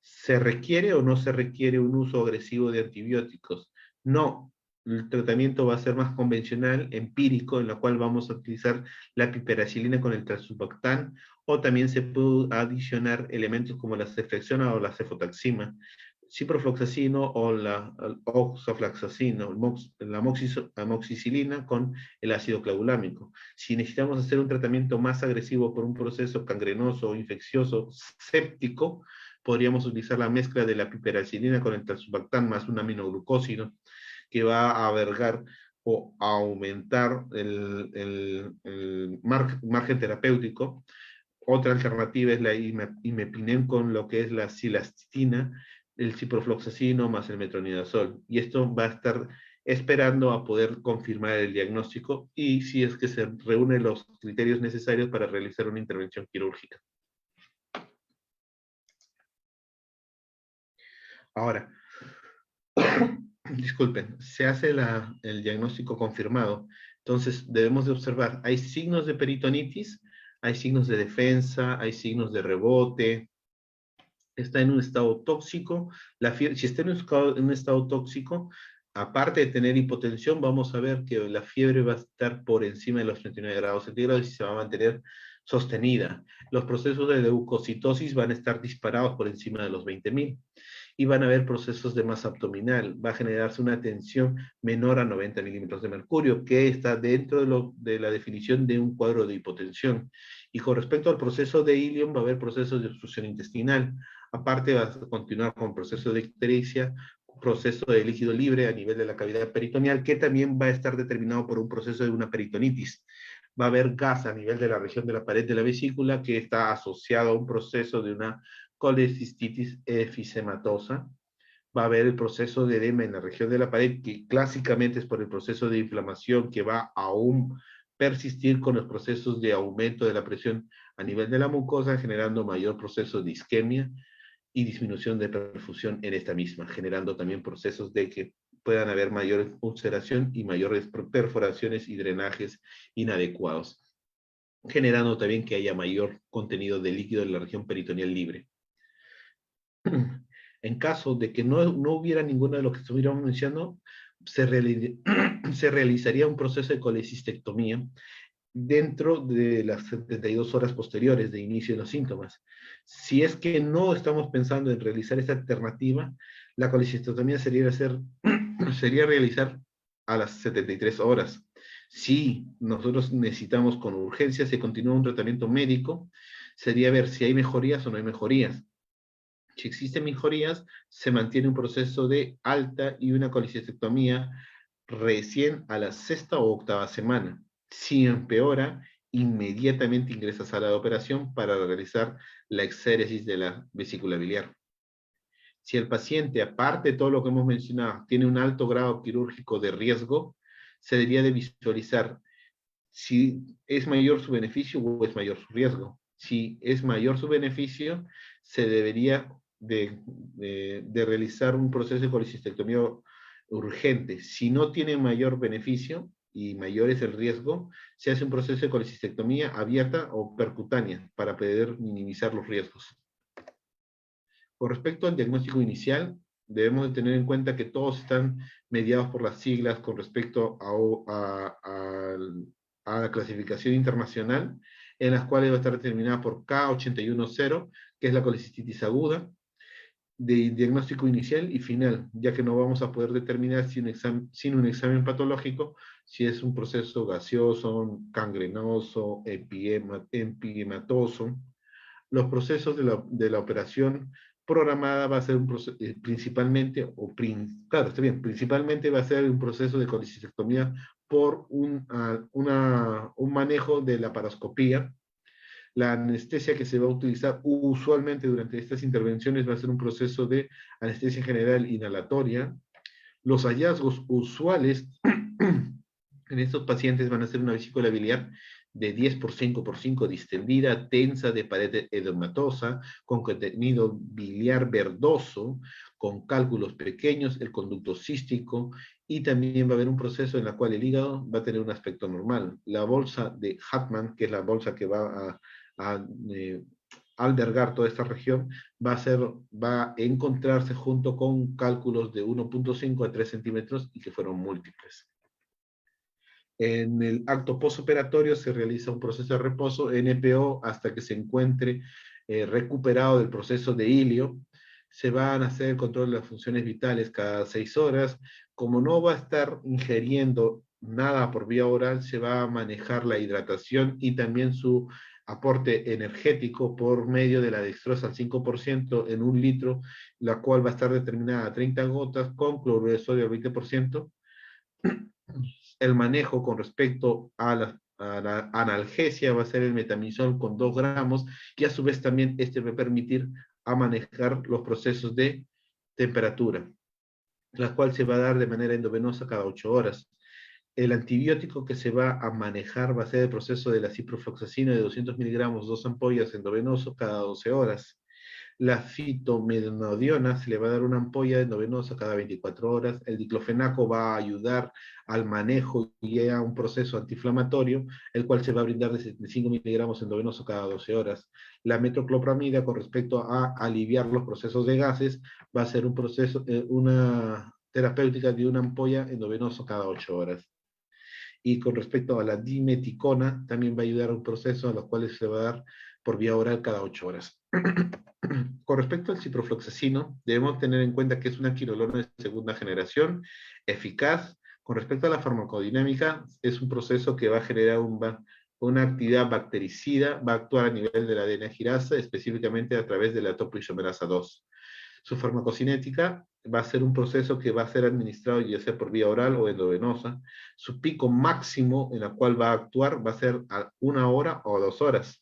Speaker 1: ¿se requiere o no se requiere un uso agresivo de antibióticos? No, el tratamiento va a ser más convencional, empírico, en la cual vamos a utilizar la piperacilina con el trasuboxetán, o también se puede adicionar elementos como la ceftriaxona o la cefotaxima, ciprofloxacino o la oxafloxacino, la amoxicilina con el ácido clavulámico. Si necesitamos hacer un tratamiento más agresivo por un proceso gangrenoso o infeccioso séptico, podríamos utilizar la mezcla de la piperacilina con el trasuboxetán más un aminoglucósido, que va a albergar o a aumentar el margen terapéutico. Otra alternativa es la imepinen con lo que es la cilastina, el ciprofloxacino más el metronidazol. Y esto va a estar esperando a poder confirmar el diagnóstico y si es que se reúnen los criterios necesarios para realizar una intervención quirúrgica. Ahora, disculpen, se hace el diagnóstico confirmado. Entonces debemos de observar, hay signos de peritonitis, hay signos de defensa, hay signos de rebote, está en un estado tóxico, si está en un estado tóxico, aparte de tener hipotensión, vamos a ver que la fiebre va a estar por encima de los 39 grados centígrados y se va a mantener sostenida. Los procesos de leucocitosis van a estar disparados por encima de los 20.000 y van a haber procesos de masa abdominal. Va a generarse una tensión menor a 90 milímetros de mercurio, que está dentro de la definición de un cuadro de hipotensión. Y con respecto al proceso de ilium, va a haber procesos de obstrucción intestinal. Aparte, va a continuar con proceso de ictericia, proceso de líquido libre a nivel de la cavidad peritoneal, que también va a estar determinado por un proceso de una peritonitis. Va a haber gas a nivel de la región de la pared de la vesícula, que está asociado a un proceso de una colecistitis efisematosa. Va a haber el proceso de edema en la región de la pared, que clásicamente es por el proceso de inflamación que va a aún persistir con los procesos de aumento de la presión a nivel de la mucosa, generando mayor proceso de isquemia y disminución de perfusión en esta misma, generando también procesos de que puedan haber mayor ulceración y mayores perforaciones y drenajes inadecuados, generando también que haya mayor contenido de líquido en la región peritoneal libre. En caso de que no hubiera ninguno de los que estuviéramos mencionando, se realizaría un proceso de colecistectomía dentro de las 72 horas posteriores de inicio de los síntomas. Si es que no estamos pensando en realizar esta alternativa, la colecistectomía sería realizar a las 73 horas. Si nosotros necesitamos con urgencia, se continúa un tratamiento médico, sería ver si hay mejorías o no hay mejorías. Si existen mejorías, se mantiene un proceso de alta y una colecistectomía recién a la 6ª o 8ª semana. Si empeora, inmediatamente ingresa a sala de operación para realizar la exéresis de la vesícula biliar. Si el paciente, aparte de todo lo que hemos mencionado, tiene un alto grado quirúrgico de riesgo, se debería de visualizar si es mayor su beneficio o es mayor su riesgo. Si es mayor su beneficio, se debería de realizar un proceso de colecistectomía urgente. Si no tiene mayor beneficio y mayor es el riesgo, se hace un proceso de colecistectomía abierta o percutánea para poder minimizar los riesgos. Con respecto al diagnóstico inicial, debemos de tener en cuenta que todos están mediados por las siglas con respecto a la clasificación internacional, en las cuales va a estar determinada por K810, que es la colecistitis aguda, de diagnóstico inicial y final, ya que no vamos a poder determinar sin un examen patológico si es un proceso gaseoso, gangrenoso, empyematoso. Los procesos de la operación programada va a ser principalmente va a ser un proceso de colecistectomía por un manejo de la paroscopía. La anestesia que se va a utilizar usualmente durante estas intervenciones va a ser un proceso de anestesia general inhalatoria. Los hallazgos usuales en estos pacientes van a ser una vesícula biliar de 10 por 5 por 5 distendida, tensa, de pared edematosa, con contenido biliar verdoso, con cálculos pequeños, el conducto cístico, y también va a haber un proceso en el cual el hígado va a tener un aspecto normal. La bolsa de Hartmann, que es la bolsa que va a albergar toda esta región, va a encontrarse junto con cálculos de 1.5 a 3 centímetros y que fueron múltiples. En el acto postoperatorio se realiza un proceso de reposo, NPO, hasta que se encuentre recuperado del proceso de hilio. Se van a hacer el control de las funciones vitales cada 6 horas. Como no va a estar ingiriendo nada por vía oral, se va a manejar la hidratación y también su aporte energético por medio de la dextrosa al 5% en 1 litro, la cual va a estar determinada a 30 gotas con cloruro de sodio al 20%. El manejo con respecto a la analgesia va a ser el metamizol con 2 gramos, y a su vez también este va a permitir a manejar los procesos de temperatura, la cual se va a dar de manera endovenosa cada 8 horas. El antibiótico que se va a manejar va a ser el proceso de la ciprofloxacina de 200 miligramos, 2 ampollas endovenoso cada 12 horas. La fitomedonadiona se le va a dar una ampolla endovenosa cada 24 horas. El diclofenaco va a ayudar al manejo y a un proceso antiinflamatorio, el cual se va a brindar de 75 miligramos endovenoso cada 12 horas. La metoclopramida, con respecto a aliviar los procesos de gases, va a ser un proceso, una terapéutica de una ampolla endovenoso cada 8 horas. Y con respecto a la dimeticona, también va a ayudar a un proceso a los cuales se va a dar por vía oral cada 8 horas. Con respecto al ciprofloxacino, debemos tener en cuenta que es una quinolona de segunda generación, eficaz. Con respecto a la farmacodinámica, es un proceso que va a generar una actividad bactericida, va a actuar a nivel de la ADN girasa, específicamente a través de la topoisomerasa 2. Su farmacocinética va a ser un proceso que va a ser administrado ya sea por vía oral o endovenosa. Su pico máximo en la cual va a actuar va a ser a 1 hora o 2 horas.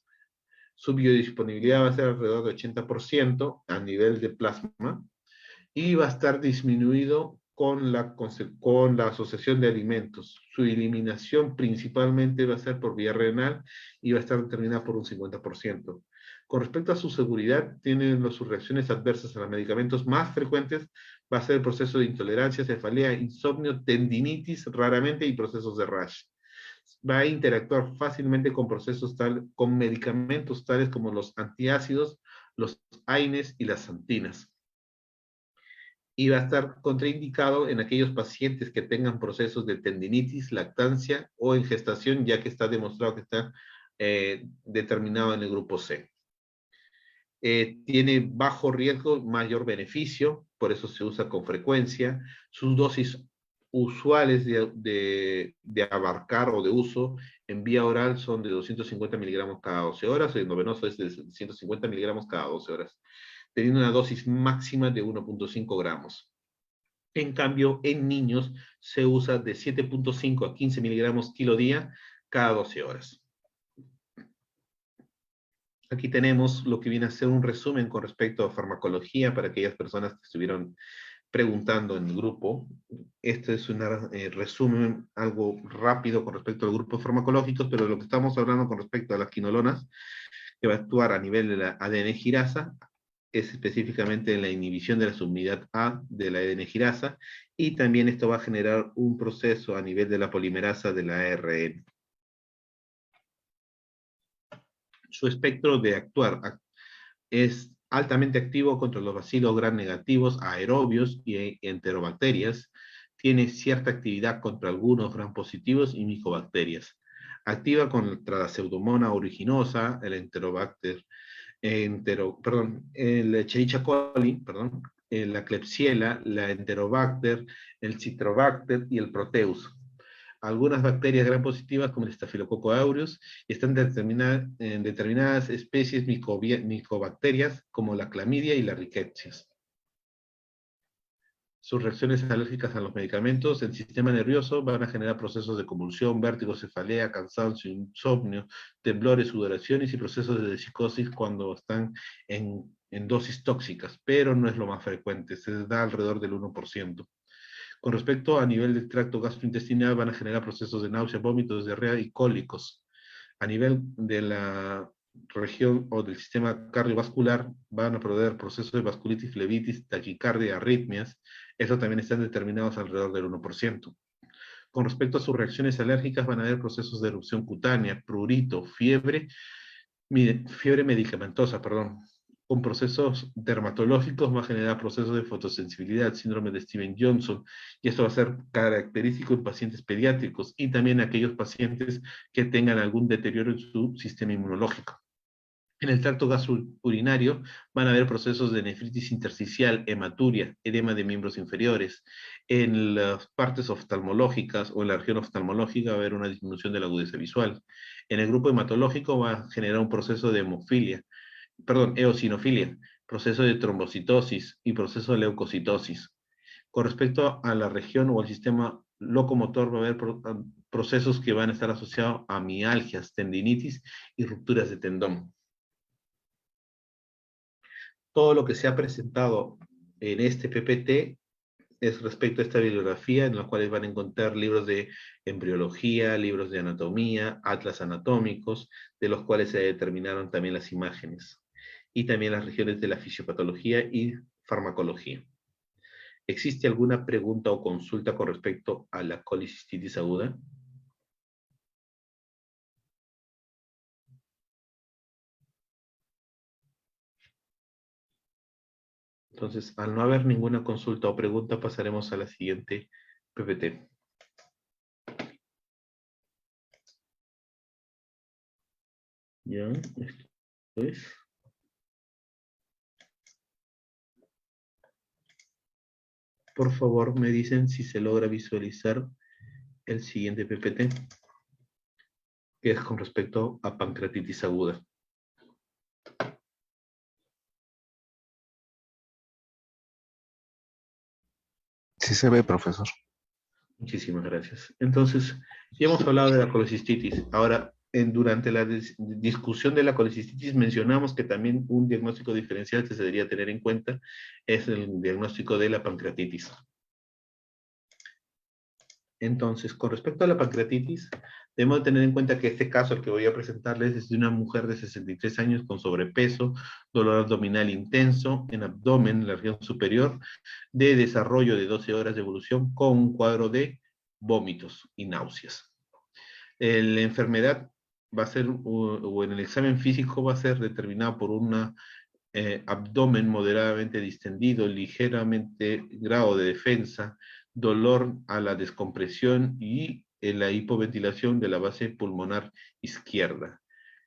Speaker 1: Su biodisponibilidad va a ser alrededor de 80% a nivel de plasma y va a estar disminuido con la asociación de alimentos. Su eliminación principalmente va a ser por vía renal y va a estar determinada por un 50%. Con respecto a su seguridad, tienen sus reacciones adversas a los medicamentos más frecuentes, va a ser el proceso de intolerancia, cefalea, insomnio, tendinitis raramente y procesos de rash. Va a interactuar fácilmente con medicamentos tales como los antiácidos, los AINES y las santinas, y va a estar contraindicado en aquellos pacientes que tengan procesos de tendinitis, lactancia o en gestación, ya que está demostrado que está determinado en el grupo C. Tiene bajo riesgo, mayor beneficio, por eso se usa con frecuencia. Sus dosis usuales de abarcar o de uso en vía oral son de 250 miligramos cada 12 horas, el endovenoso es de 150 miligramos cada 12 horas, teniendo una dosis máxima de 1.5 gramos. En cambio, en niños se usa de 7.5 a 15 miligramos kilo día cada 12 horas. Aquí tenemos lo que viene a ser un resumen con respecto a farmacología para aquellas personas que estuvieron preguntando en el grupo. Este es un resumen algo rápido con respecto al grupo farmacológicos, pero lo que estamos hablando con respecto a las quinolonas, que va a actuar a nivel de la ADN girasa, es específicamente en la inhibición de la subunidad A de la ADN girasa, y también esto va a generar un proceso a nivel de la polimerasa de la ARN. Su espectro de actuar es altamente activo contra los bacilos gram negativos aerobios y enterobacterias. Tiene cierta actividad contra algunos gram positivos y micobacterias. Activa contra la Pseudomonas aeruginosa, el Enterobacter, el Escherichia coli, la Klebsiella, la Enterobacter, el Citrobacter y el Proteus. Algunas bacterias gram positivas, como el Staphylococcus aureus, están en determinadas especies micobacterias, como la clamidia y la rickettsia. Sus reacciones alérgicas a los medicamentos, el sistema nervioso, van a generar procesos de convulsión, vértigo, cefalea, cansancio, insomnio, temblores, sudoraciones y procesos de psicosis cuando están en dosis tóxicas, pero no es lo más frecuente, se da alrededor del 1%. Con respecto a nivel del tracto gastrointestinal, van a generar procesos de náusea, vómitos, diarrea y cólicos. A nivel de la región o del sistema cardiovascular, van a producir procesos de vasculitis, flebitis, taquicardia, arritmias. Eso también están determinados alrededor del 1%. Con respecto a sus reacciones alérgicas, van a haber procesos de erupción cutánea, prurito, fiebre medicamentosa, con procesos dermatológicos va a generar procesos de fotosensibilidad, síndrome de Steven-Johnson, y esto va a ser característico en pacientes pediátricos y también en aquellos pacientes que tengan algún deterioro en su sistema inmunológico. En el tracto gastrourinario van a haber procesos de nefritis intersticial, hematuria, edema de miembros inferiores. En las partes oftalmológicas o en la región oftalmológica va a haber una disminución de la agudeza visual. En el grupo hematológico va a generar un proceso de eosinofilia, proceso de trombocitosis y proceso de leucocitosis. Con respecto a la región o al sistema locomotor, va a haber procesos que van a estar asociados a mialgias, tendinitis y rupturas de tendón. Todo lo que se ha presentado en este PPT es respecto a esta bibliografía, en los cuales van a encontrar libros de embriología, libros de anatomía, atlas anatómicos, de los cuales se determinaron también las imágenes, y también las regiones de la fisiopatología y farmacología. ¿Existe alguna pregunta o consulta con respecto a la colicistitis aguda? Entonces, al no haber ninguna consulta o pregunta, pasaremos a la siguiente PPT. Ya, esto es. Por favor, me dicen si se logra visualizar el siguiente PPT, que es con respecto a pancreatitis aguda.
Speaker 3: Sí se ve, profesor.
Speaker 1: Muchísimas gracias. Entonces, ya hemos hablado de la colecistitis. Ahora, durante la discusión de la colecistitis mencionamos que también un diagnóstico diferencial que se debería tener en cuenta es el diagnóstico de la pancreatitis. Entonces, con respecto a la pancreatitis, debemos tener en cuenta que este caso, el que voy a presentarles, es de una mujer de 63 años con sobrepeso, dolor abdominal intenso en abdomen, en la región superior, de desarrollo de 12 horas de evolución con un cuadro de vómitos y náuseas. La enfermedad va a ser, o en el examen físico va a ser determinada por una abdomen moderadamente distendido, ligeramente grado de defensa, dolor a la descompresión y la hipoventilación de la base pulmonar izquierda.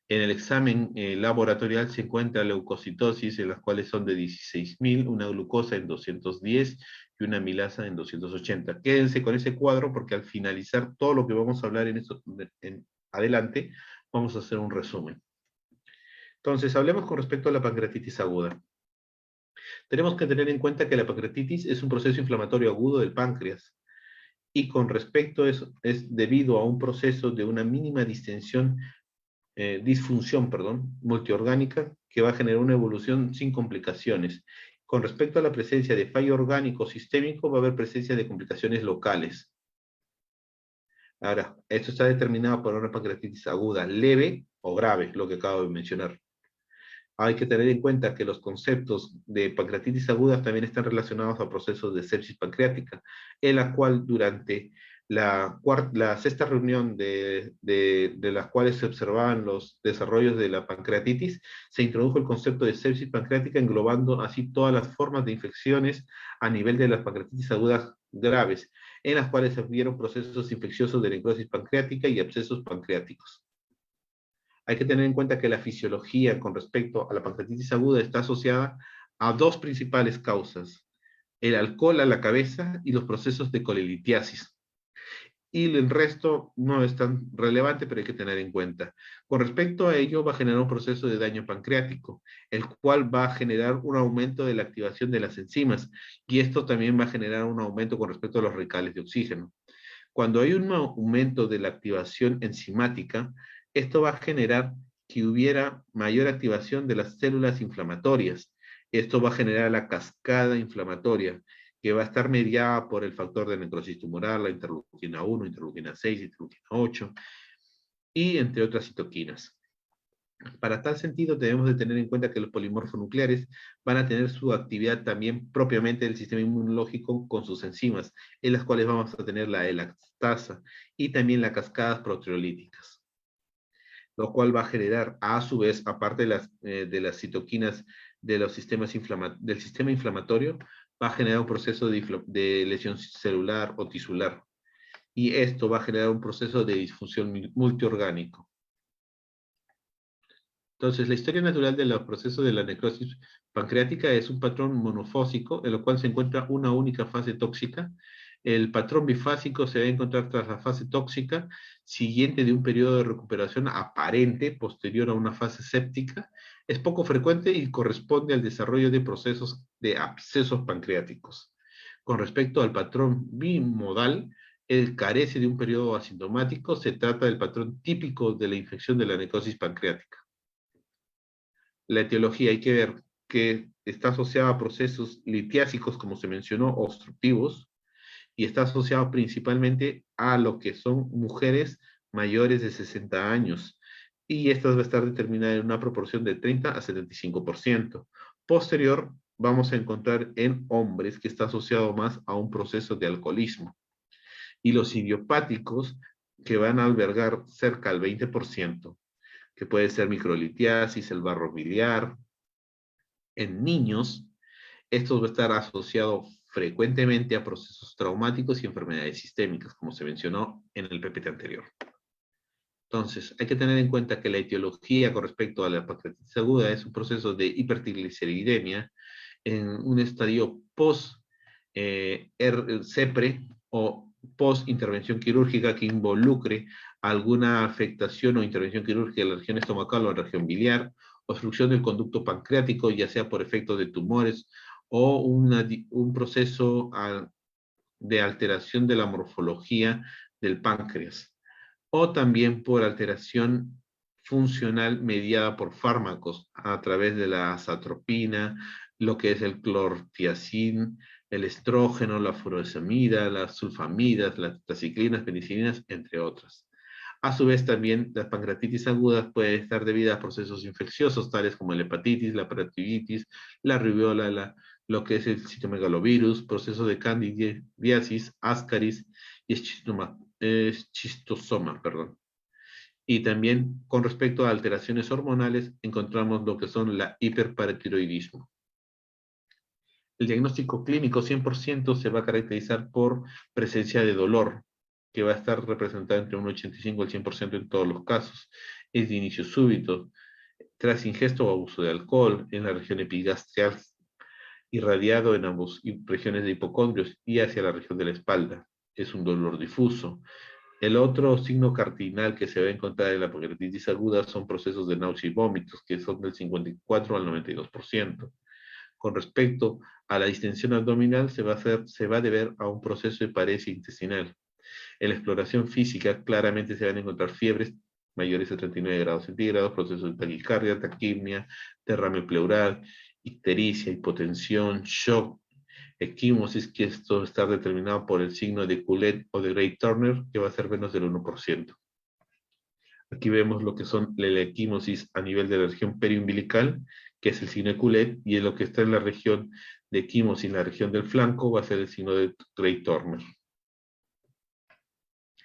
Speaker 1: En el examen laboratorial se encuentra leucocitosis, en las cuales son de 16.000, una glucosa en 210 y una amilasa en 280. Quédense con ese cuadro porque al finalizar todo lo que vamos a hablar en adelante, vamos a hacer un resumen. Entonces, hablemos con respecto a la pancreatitis aguda. Tenemos que tener en cuenta que la pancreatitis es un proceso inflamatorio agudo del páncreas y con respecto a eso es debido a un proceso de una mínima disfunción multiorgánica que va a generar una evolución sin complicaciones. Con respecto a la presencia de fallo orgánico sistémico, va a haber presencia de complicaciones locales. Ahora, esto está determinado por una pancreatitis aguda leve o grave, lo que acabo de mencionar. Hay que tener en cuenta que los conceptos de pancreatitis aguda también están relacionados a procesos de sepsis pancreática, en la cual durante la sexta reunión de las cuales se observaban los desarrollos de la pancreatitis, se introdujo el concepto de sepsis pancreática englobando así todas las formas de infecciones a nivel de las pancreatitis agudas graves, en las cuales se vieron procesos infecciosos de necrosis pancreática y abscesos pancreáticos. Hay que tener en cuenta que la fisiología con respecto a la pancreatitis aguda está asociada a dos principales causas: el alcohol a la cabeza y los procesos de colelitiasis. Y el resto no es tan relevante, pero hay que tener en cuenta. Con respecto a ello, va a generar un proceso de daño pancreático, el cual va a generar un aumento de la activación de las enzimas, y esto también va a generar un aumento con respecto a los radicales de oxígeno. Cuando hay un aumento de la activación enzimática, esto va a generar que hubiera mayor activación de las células inflamatorias. Esto va a generar la cascada inflamatoria, que va a estar mediada por el factor de necrosis tumoral, la interleuquina 1, interleuquina 6, interleuquina 8, y entre otras citoquinas. Para tal sentido, debemos de tener en cuenta que los polimorfonucleares van a tener su actividad también propiamente del sistema inmunológico con sus enzimas, en las cuales vamos a tener la elastasa y también las cascadas proteolíticas, lo cual va a generar, a su vez, aparte de las citoquinas de los del sistema inflamatorio, va a generar un proceso de lesión celular o tisular, y esto va a generar un proceso de disfunción multiorgánico. Entonces, la historia natural de los procesos de la necrosis pancreática es un patrón monofásico, en el cual se encuentra una única fase tóxica. El patrón bifásico se va a encontrar tras la fase tóxica, siguiente de un periodo de recuperación aparente posterior a una fase séptica. Es poco frecuente y corresponde al desarrollo de procesos de abscesos pancreáticos. Con respecto al patrón bimodal, él carece de un periodo asintomático, se trata del patrón típico de la infección de la necrosis pancreática. La etiología hay que ver que está asociada a procesos litiásicos, como se mencionó, obstructivos, y está asociado principalmente a lo que son mujeres mayores de 60 años, y esta va a estar determinada en una proporción de 30 a 75%. Posterior, vamos a encontrar en hombres que está asociado más a un proceso de alcoholismo, y los idiopáticos que van a albergar cerca al 20%, que puede ser microlitiasis, el barro biliar. En niños, esto va a estar asociado frecuentemente a procesos traumáticos y enfermedades sistémicas, como se mencionó en el PPT anterior. Entonces, hay que tener en cuenta que la etiología con respecto a la pancreatitis aguda es un proceso de hipertrigliceridemia en un estadio post-CEPRE o post-intervención quirúrgica que involucre alguna afectación o intervención quirúrgica en la región estomacal o en la región biliar, obstrucción del conducto pancreático, ya sea por efectos de tumores o un proceso de alteración de la morfología del páncreas, o también por alteración funcional mediada por fármacos a través de la azatropina, lo que es el clortiazin, el estrógeno, la furosemida, las sulfamidas, las tetraciclinas, penicilinas, entre otras. A su vez, también la pancreatitis aguda puede estar debida a procesos infecciosos, tales como la hepatitis, la peritonitis, la rubiola, lo que es el citomegalovirus, proceso de candidiasis, ascaris y eschistosoma, perdón. Y también con respecto a alteraciones hormonales, encontramos lo que son la hiperparatiroidismo. El diagnóstico clínico 100% se va a caracterizar por presencia de dolor, que va a estar representado entre un 85 al 100% en todos los casos. Es de inicio súbito, tras ingesto o abuso de alcohol, en la región epigastrial, irradiado en ambas regiones de hipocondrios y hacia la región de la espalda. Es un dolor difuso. El otro signo cardinal que se va a encontrar en la pancreatitis aguda son procesos de náusea y vómitos, que son del 54 al 92%. Con respecto a la distensión abdominal, se va a deber a un proceso de paresia intestinal. En la exploración física, claramente se van a encontrar fiebres mayores a 39 grados centígrados, procesos de taquicardia, taquimia, derrame pleural, ictericia, hipotensión, shock, equimosis, que esto está determinado por el signo de Coulet o de Gray-Turner, que va a ser menos del 1%. Aquí vemos lo que son la equimosis a nivel de la región periumbilical, que es el signo de Coulet, y en lo que está en la región de equimosis, en la región del flanco, va a ser el signo de Gray-Turner.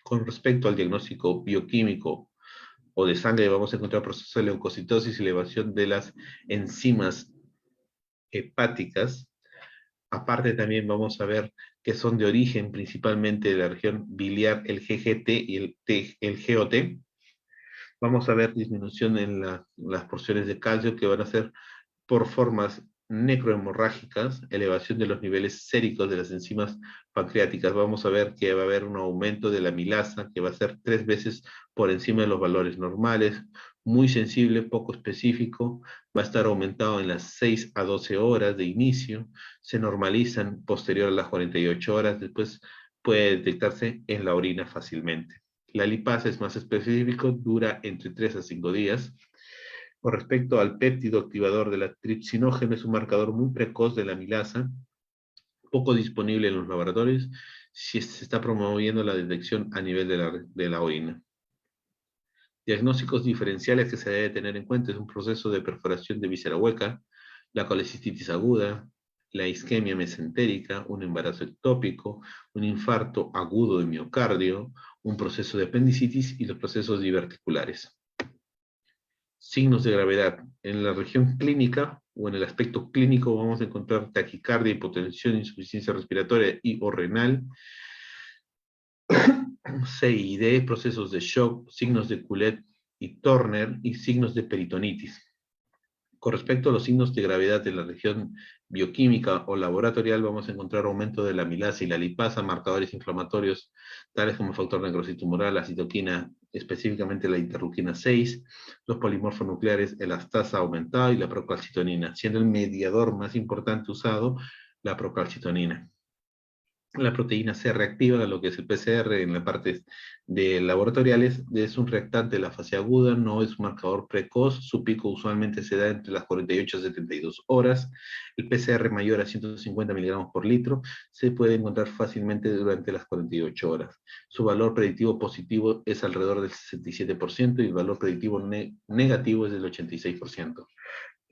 Speaker 1: Con respecto al diagnóstico bioquímico o de sangre, vamos a encontrar procesos de leucocitosis y elevación de las enzimas hepáticas. Aparte también vamos a ver que son de origen principalmente de la región biliar, el GGT y el GOT. Vamos a ver disminución en las porciones de calcio que van a ser por formas necrohemorrágicas, elevación de los niveles séricos de las enzimas pancreáticas. Vamos a ver que va a haber un aumento de la amilasa, que va a ser 3 veces por encima de los valores normales, muy sensible, poco específico, va a estar aumentado en las 6 a 12 horas de inicio, se normalizan posterior a las 48 horas, después puede detectarse en la orina fácilmente. La lipasa es más específico, dura entre 3 a 5 días. Con respecto al péptido activador de la tripsinógeno, es un marcador muy precoz de la amilasa, poco disponible en los laboratorios, si se está promoviendo la detección a nivel de la orina. Diagnósticos diferenciales que se debe tener en cuenta es un proceso de perforación de víscera hueca, la colecistitis aguda, la isquemia mesentérica, un embarazo ectópico, un infarto agudo de miocardio, un proceso de apendicitis y los procesos diverticulares. Signos de gravedad. En la región clínica o en el aspecto clínico vamos a encontrar taquicardia, hipotensión, insuficiencia respiratoria y o renal, CID, procesos de shock, signos de Coulet y Turner y signos de peritonitis. Con respecto a los signos de gravedad de la región bioquímica o laboratorial, vamos a encontrar aumento de la amilasa y la lipasa, marcadores inflamatorios tales como el factor necrocitumoral, la citoquina, específicamente la interleuquina 6, los polimorfos nucleares, el elastasa aumentada y la procalcitonina, siendo el mediador más importante usado la procalcitonina. La proteína C reactiva, lo que es el PCR en la parte de laboratoriales, es un reactante de la fase aguda, no es un marcador precoz, su pico usualmente se da entre las 48 a 72 horas. El PCR mayor a 150 miligramos por litro se puede encontrar fácilmente durante las 48 horas. Su valor predictivo positivo es alrededor del 67% y el valor predictivo negativo es del 86%.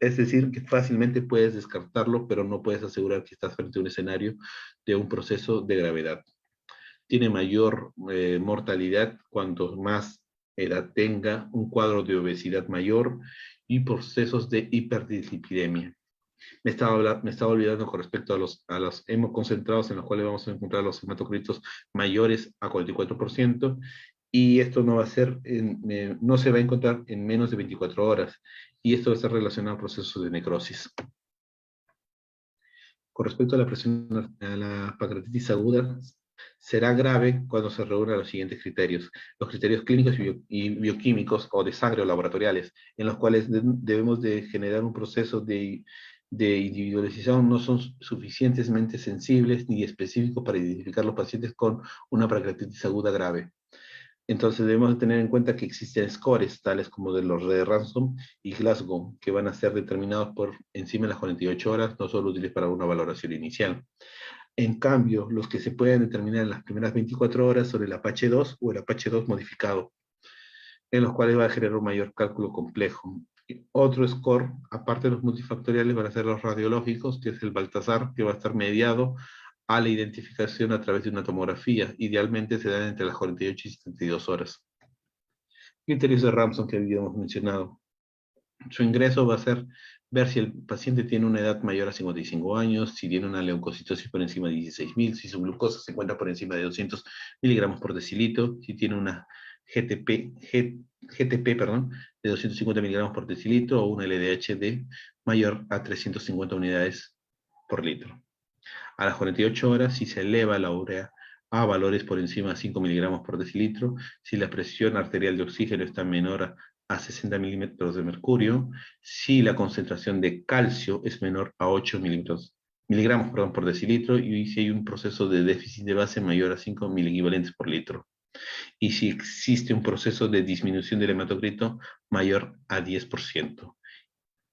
Speaker 1: Es decir, que fácilmente puedes descartarlo, pero no puedes asegurar que estás frente a un escenario de un proceso de gravedad. Tiene mayor mortalidad cuanto más edad tenga, un cuadro de obesidad mayor y procesos de hiperdislipidemia. Me estaba olvidando con respecto a los hemoconcentrados, en los cuales vamos a encontrar los hematocritos mayores a 44%, y esto no va a ser, no se va a encontrar en menos de 24 horas, y esto va a estar relacionado a procesos de necrosis. Con respecto a la pancreatitis aguda, será grave cuando se reúnan los siguientes criterios. Los criterios clínicos y bioquímicos o de sangre o laboratoriales, en los cuales debemos de generar un proceso de individualización, no son suficientemente sensibles ni específicos para identificar los pacientes con una pancreatitis aguda grave. Entonces debemos de tener en cuenta que existen scores, tales como de los de Ransom y Glasgow, que van a ser determinados por encima de las 48 horas, no solo útiles para una valoración inicial. En cambio, los que se pueden determinar en las primeras 24 horas son el Apache 2 o el Apache 2 modificado, en los cuales va a generar un mayor cálculo complejo. Otro score, aparte de los multifactoriales, van a ser los radiológicos, que es el Baltasar, que va a estar mediado a la identificación a través de una tomografía. Idealmente se dan entre las 48 y 72 horas. Criterios de Ramson que habíamos mencionado. Su ingreso va a ser ver si el paciente tiene una edad mayor a 55 años, si tiene una leucocitosis por encima de 16.000, si su glucosa se encuentra por encima de 200 miligramos por decilitro, si tiene una GTP de 250 miligramos por decilitro o una LDH de mayor a 350 unidades por litro. A las 48 horas, si se eleva la urea a valores por encima de 5 miligramos por decilitro, si la presión arterial de oxígeno está menor a 60 milímetros de mercurio, si la concentración de calcio es menor a 8 miligramos por decilitro, y si hay un proceso de déficit de base mayor a 5 miliequivalentes por litro, y si existe un proceso de disminución del hematocrito mayor a 10%,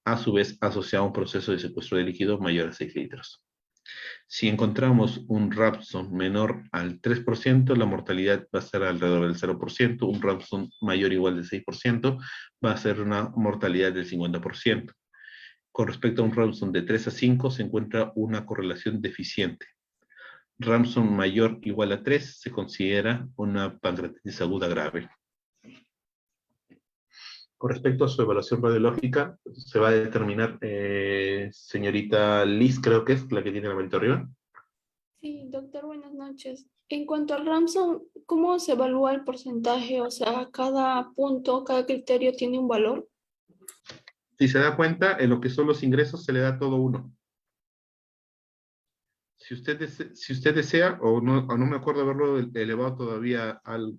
Speaker 1: a su vez asociado a un proceso de secuestro de líquido mayor a 6 litros. Si encontramos un Rapson menor al 3%, la mortalidad va a ser alrededor del 0%, un Rapson mayor o igual del 6% va a ser una mortalidad del 50%. Con respecto a un Rapson de 3 a 5 se encuentra una correlación deficiente. Rapson mayor o igual a 3 se considera una pancreatitis aguda grave. Con respecto a su evaluación radiológica, se va a determinar, señorita Liz, creo que es la que tiene la manito arriba.
Speaker 4: Sí, doctor, buenas noches. En cuanto al Ramson, ¿cómo se evalúa el porcentaje? O sea, cada punto, cada criterio tiene un valor.
Speaker 1: Si se da cuenta, en lo que son los ingresos se le da todo uno. Si usted desea, o no me acuerdo haberlo elevado todavía al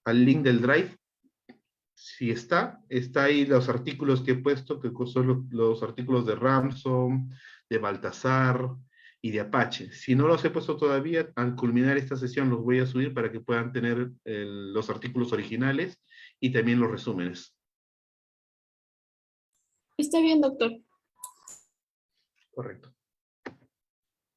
Speaker 1: link del Drive, si está ahí los artículos que he puesto, que son los artículos de Ramson, de Baltasar y de Apache. Si no los he puesto todavía, al culminar esta sesión los voy a subir para que puedan tener los artículos originales y también los resúmenes.
Speaker 4: Está bien, doctor.
Speaker 1: Correcto.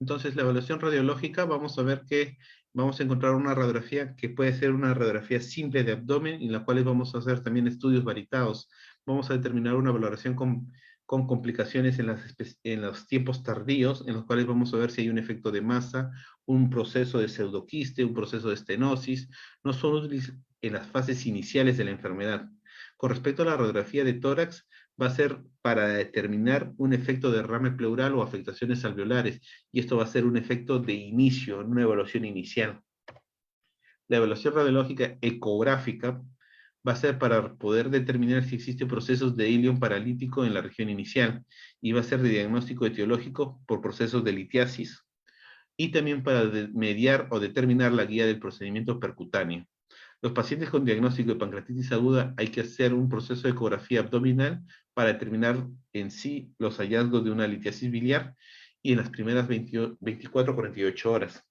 Speaker 1: Entonces, la evaluación radiológica, vamos a ver que vamos a encontrar una radiografía que puede ser una radiografía simple de abdomen, en la cual vamos a hacer también estudios varitados. Vamos a determinar una valoración con complicaciones en los tiempos tardíos, en los cuales vamos a ver si hay un efecto de masa, un proceso de pseudoquiste, un proceso de estenosis. No son útiles en las fases iniciales de la enfermedad. Con respecto a la radiografía de tórax, va a ser para determinar un efecto de derrame pleural o afectaciones alveolares, y esto va a ser un efecto de inicio, una evaluación inicial. La evaluación radiológica ecográfica va a ser para poder determinar si existen procesos de ilion paralítico en la región inicial, y va a ser de diagnóstico etiológico por procesos de litiasis, y también para mediar o determinar la guía del procedimiento percutáneo. Los pacientes con diagnóstico de pancreatitis aguda hay que hacer un proceso de ecografía abdominal para determinar en sí los hallazgos de una litiasis biliar, y en las primeras 24 a 48 horas.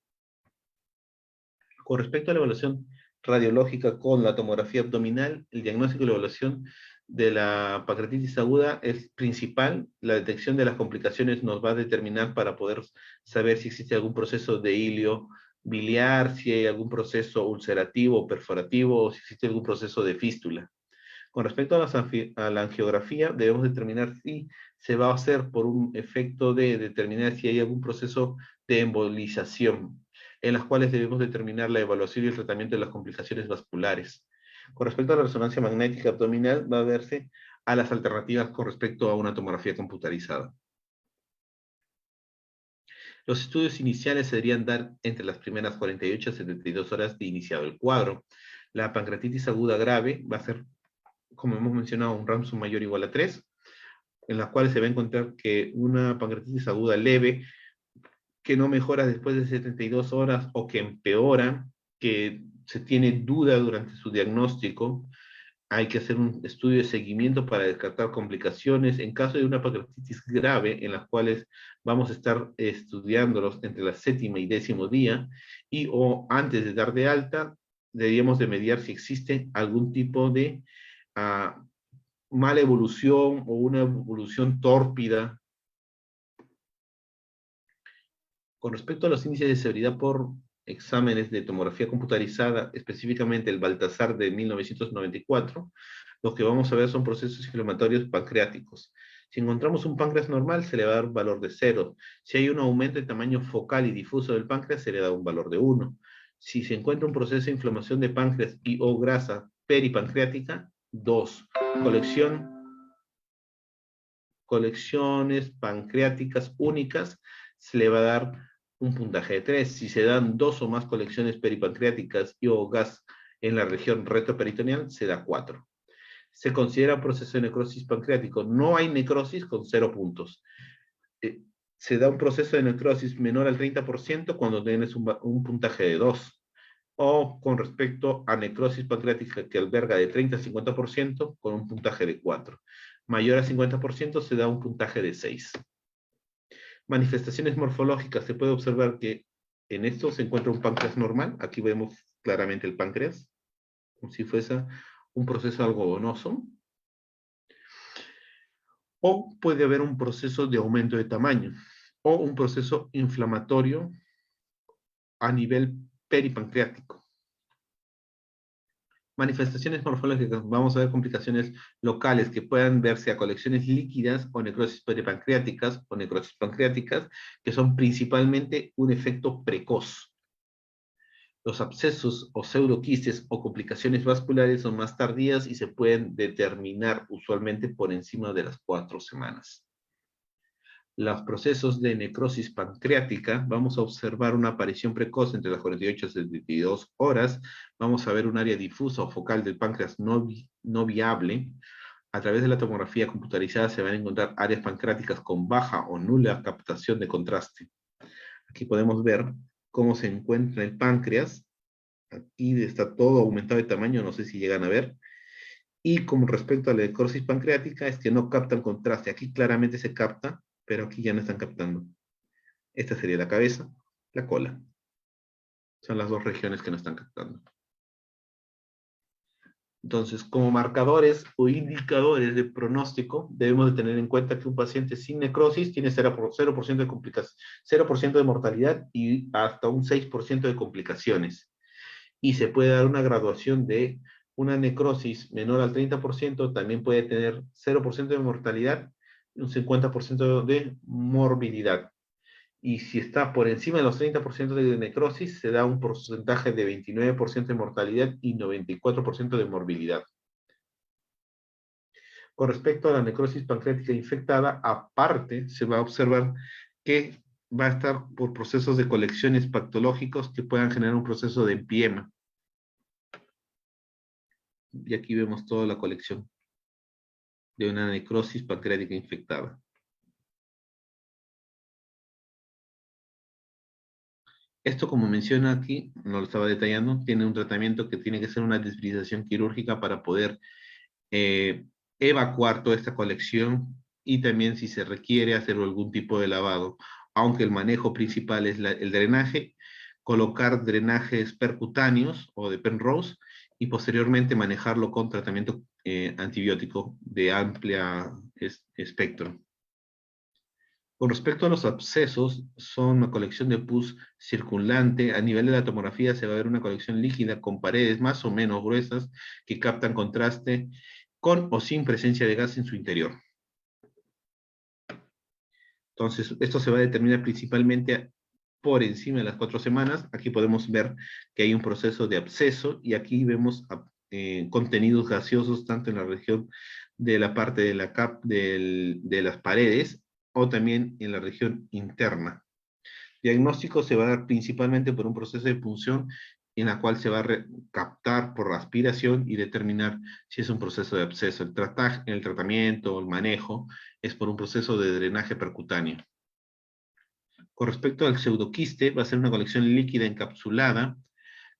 Speaker 1: Con respecto a la evaluación radiológica con la tomografía abdominal, el diagnóstico y la evaluación de la pancreatitis aguda es principal. La detección de las complicaciones nos va a determinar para poder saber si existe algún proceso de hilio biliar, si hay algún proceso ulcerativo o perforativo, o si existe algún proceso de fístula. Con respecto a la angiografía, debemos determinar si se va a hacer por un efecto de determinar si hay algún proceso de embolización, en las cuales debemos determinar la evaluación y el tratamiento de las complicaciones vasculares. Con respecto a la resonancia magnética abdominal, va a verse a las alternativas con respecto a una tomografía computarizada. Los estudios iniciales se deberían dar entre las primeras 48 a 72 horas de iniciado el cuadro. La pancreatitis aguda grave va a ser, como hemos mencionado, un Ramson mayor o igual a 3, en las cuales se va a encontrar que una pancreatitis aguda leve, que no mejora después de 72 horas o que empeora, que se tiene duda durante su diagnóstico, hay que hacer un estudio de seguimiento para descartar complicaciones. En caso de una pancreatitis grave, en las cuales vamos a estar estudiándolos entre la 7ª y 10º día, y o antes de dar de alta, deberíamos de mediar si existe algún tipo de mala evolución o una evolución tórpida. Con respecto a los índices de severidad por exámenes de tomografía computarizada, específicamente el Baltasar de 1994, lo que vamos a ver son procesos inflamatorios pancreáticos. Si encontramos un páncreas normal, se le va a dar un valor de 0. Si hay un aumento de tamaño focal y difuso del páncreas, se le da un valor de 1. Si se encuentra un proceso de inflamación de páncreas y o grasa peripancreática, 2. Colecciones pancreáticas únicas, se le va a dar un puntaje de 3. Si se dan 2 o más colecciones peripancreáticas y o gas en la región retroperitoneal, se da 4. Se considera proceso de necrosis pancreático. No hay necrosis con 0 puntos. Se da un proceso de necrosis menor al 30% cuando tienes un puntaje de 2. O con respecto a necrosis pancreática que alberga de 30 a 50% con un puntaje de 4. Mayor a 50% se da un puntaje de 6. Manifestaciones morfológicas. Se puede observar que en esto se encuentra un páncreas normal. Aquí vemos claramente el páncreas, como si fuese un proceso algodonoso. O puede haber un proceso de aumento de tamaño, o un proceso inflamatorio a nivel peripancreático. Manifestaciones morfológicas. Vamos a ver complicaciones locales que puedan verse a colecciones líquidas o necrosis peripancreáticas o necrosis pancreáticas, que son principalmente un efecto precoz. Los abscesos o pseudoquistes o complicaciones vasculares son más tardías y se pueden determinar usualmente por encima de las 4 semanas. Los procesos de necrosis pancreática, vamos a observar una aparición precoz entre las 48 y 72 horas, vamos a ver un área difusa o focal del páncreas no viable. A través de la tomografía computarizada se van a encontrar áreas pancreáticas con baja o nula captación de contraste. Aquí podemos ver cómo se encuentra el páncreas. Aquí está todo aumentado de tamaño, no sé si llegan a ver. Y con respecto a la necrosis pancreática, es que no captan contraste. Aquí claramente se capta, pero aquí ya no están captando. Esta sería la cabeza, la cola. Son las dos regiones que no están captando. Entonces, como marcadores o indicadores de pronóstico, debemos de tener en cuenta que un paciente sin necrosis tiene 0% de complicaciones, 0% de mortalidad y hasta un 6% de complicaciones. Y se puede dar una graduación de una necrosis menor al 30%, también puede tener 0% de mortalidad y un 50% de morbilidad. Y si está por encima de los 30% de necrosis, se da un porcentaje de 29% de mortalidad y 94% de morbilidad. Con respecto a la necrosis pancreática infectada, aparte se va a observar que va a estar por procesos de colecciones patológicos que puedan generar un proceso de empiema. Y aquí vemos toda la colección de una necrosis pancreática infectada. Esto, como menciona aquí, no lo estaba detallando, tiene un tratamiento que tiene que ser una desvirización quirúrgica para poder evacuar toda esta colección y también si se requiere hacer algún tipo de lavado, aunque el manejo principal es el drenaje, colocar drenajes percutáneos o de Penrose y posteriormente manejarlo con tratamiento antibiótico de amplia espectro. Con respecto a los abscesos, son una colección de pus circulante. A nivel de la tomografía se va a ver una colección líquida con paredes más o menos gruesas que captan contraste con o sin presencia de gas en su interior. Entonces, esto se va a determinar principalmente por encima de las 4 semanas. Aquí podemos ver que hay un proceso de absceso y aquí vemos contenidos gaseosos tanto en la región de la parte de la de las paredes o también en la región interna. Diagnóstico se va a dar principalmente por un proceso de punción en la cual se va a captar por aspiración y determinar si es un proceso de absceso. El tratamiento, el manejo, es por un proceso de drenaje percutáneo. Con respecto al pseudoquiste, va a ser una colección líquida encapsulada,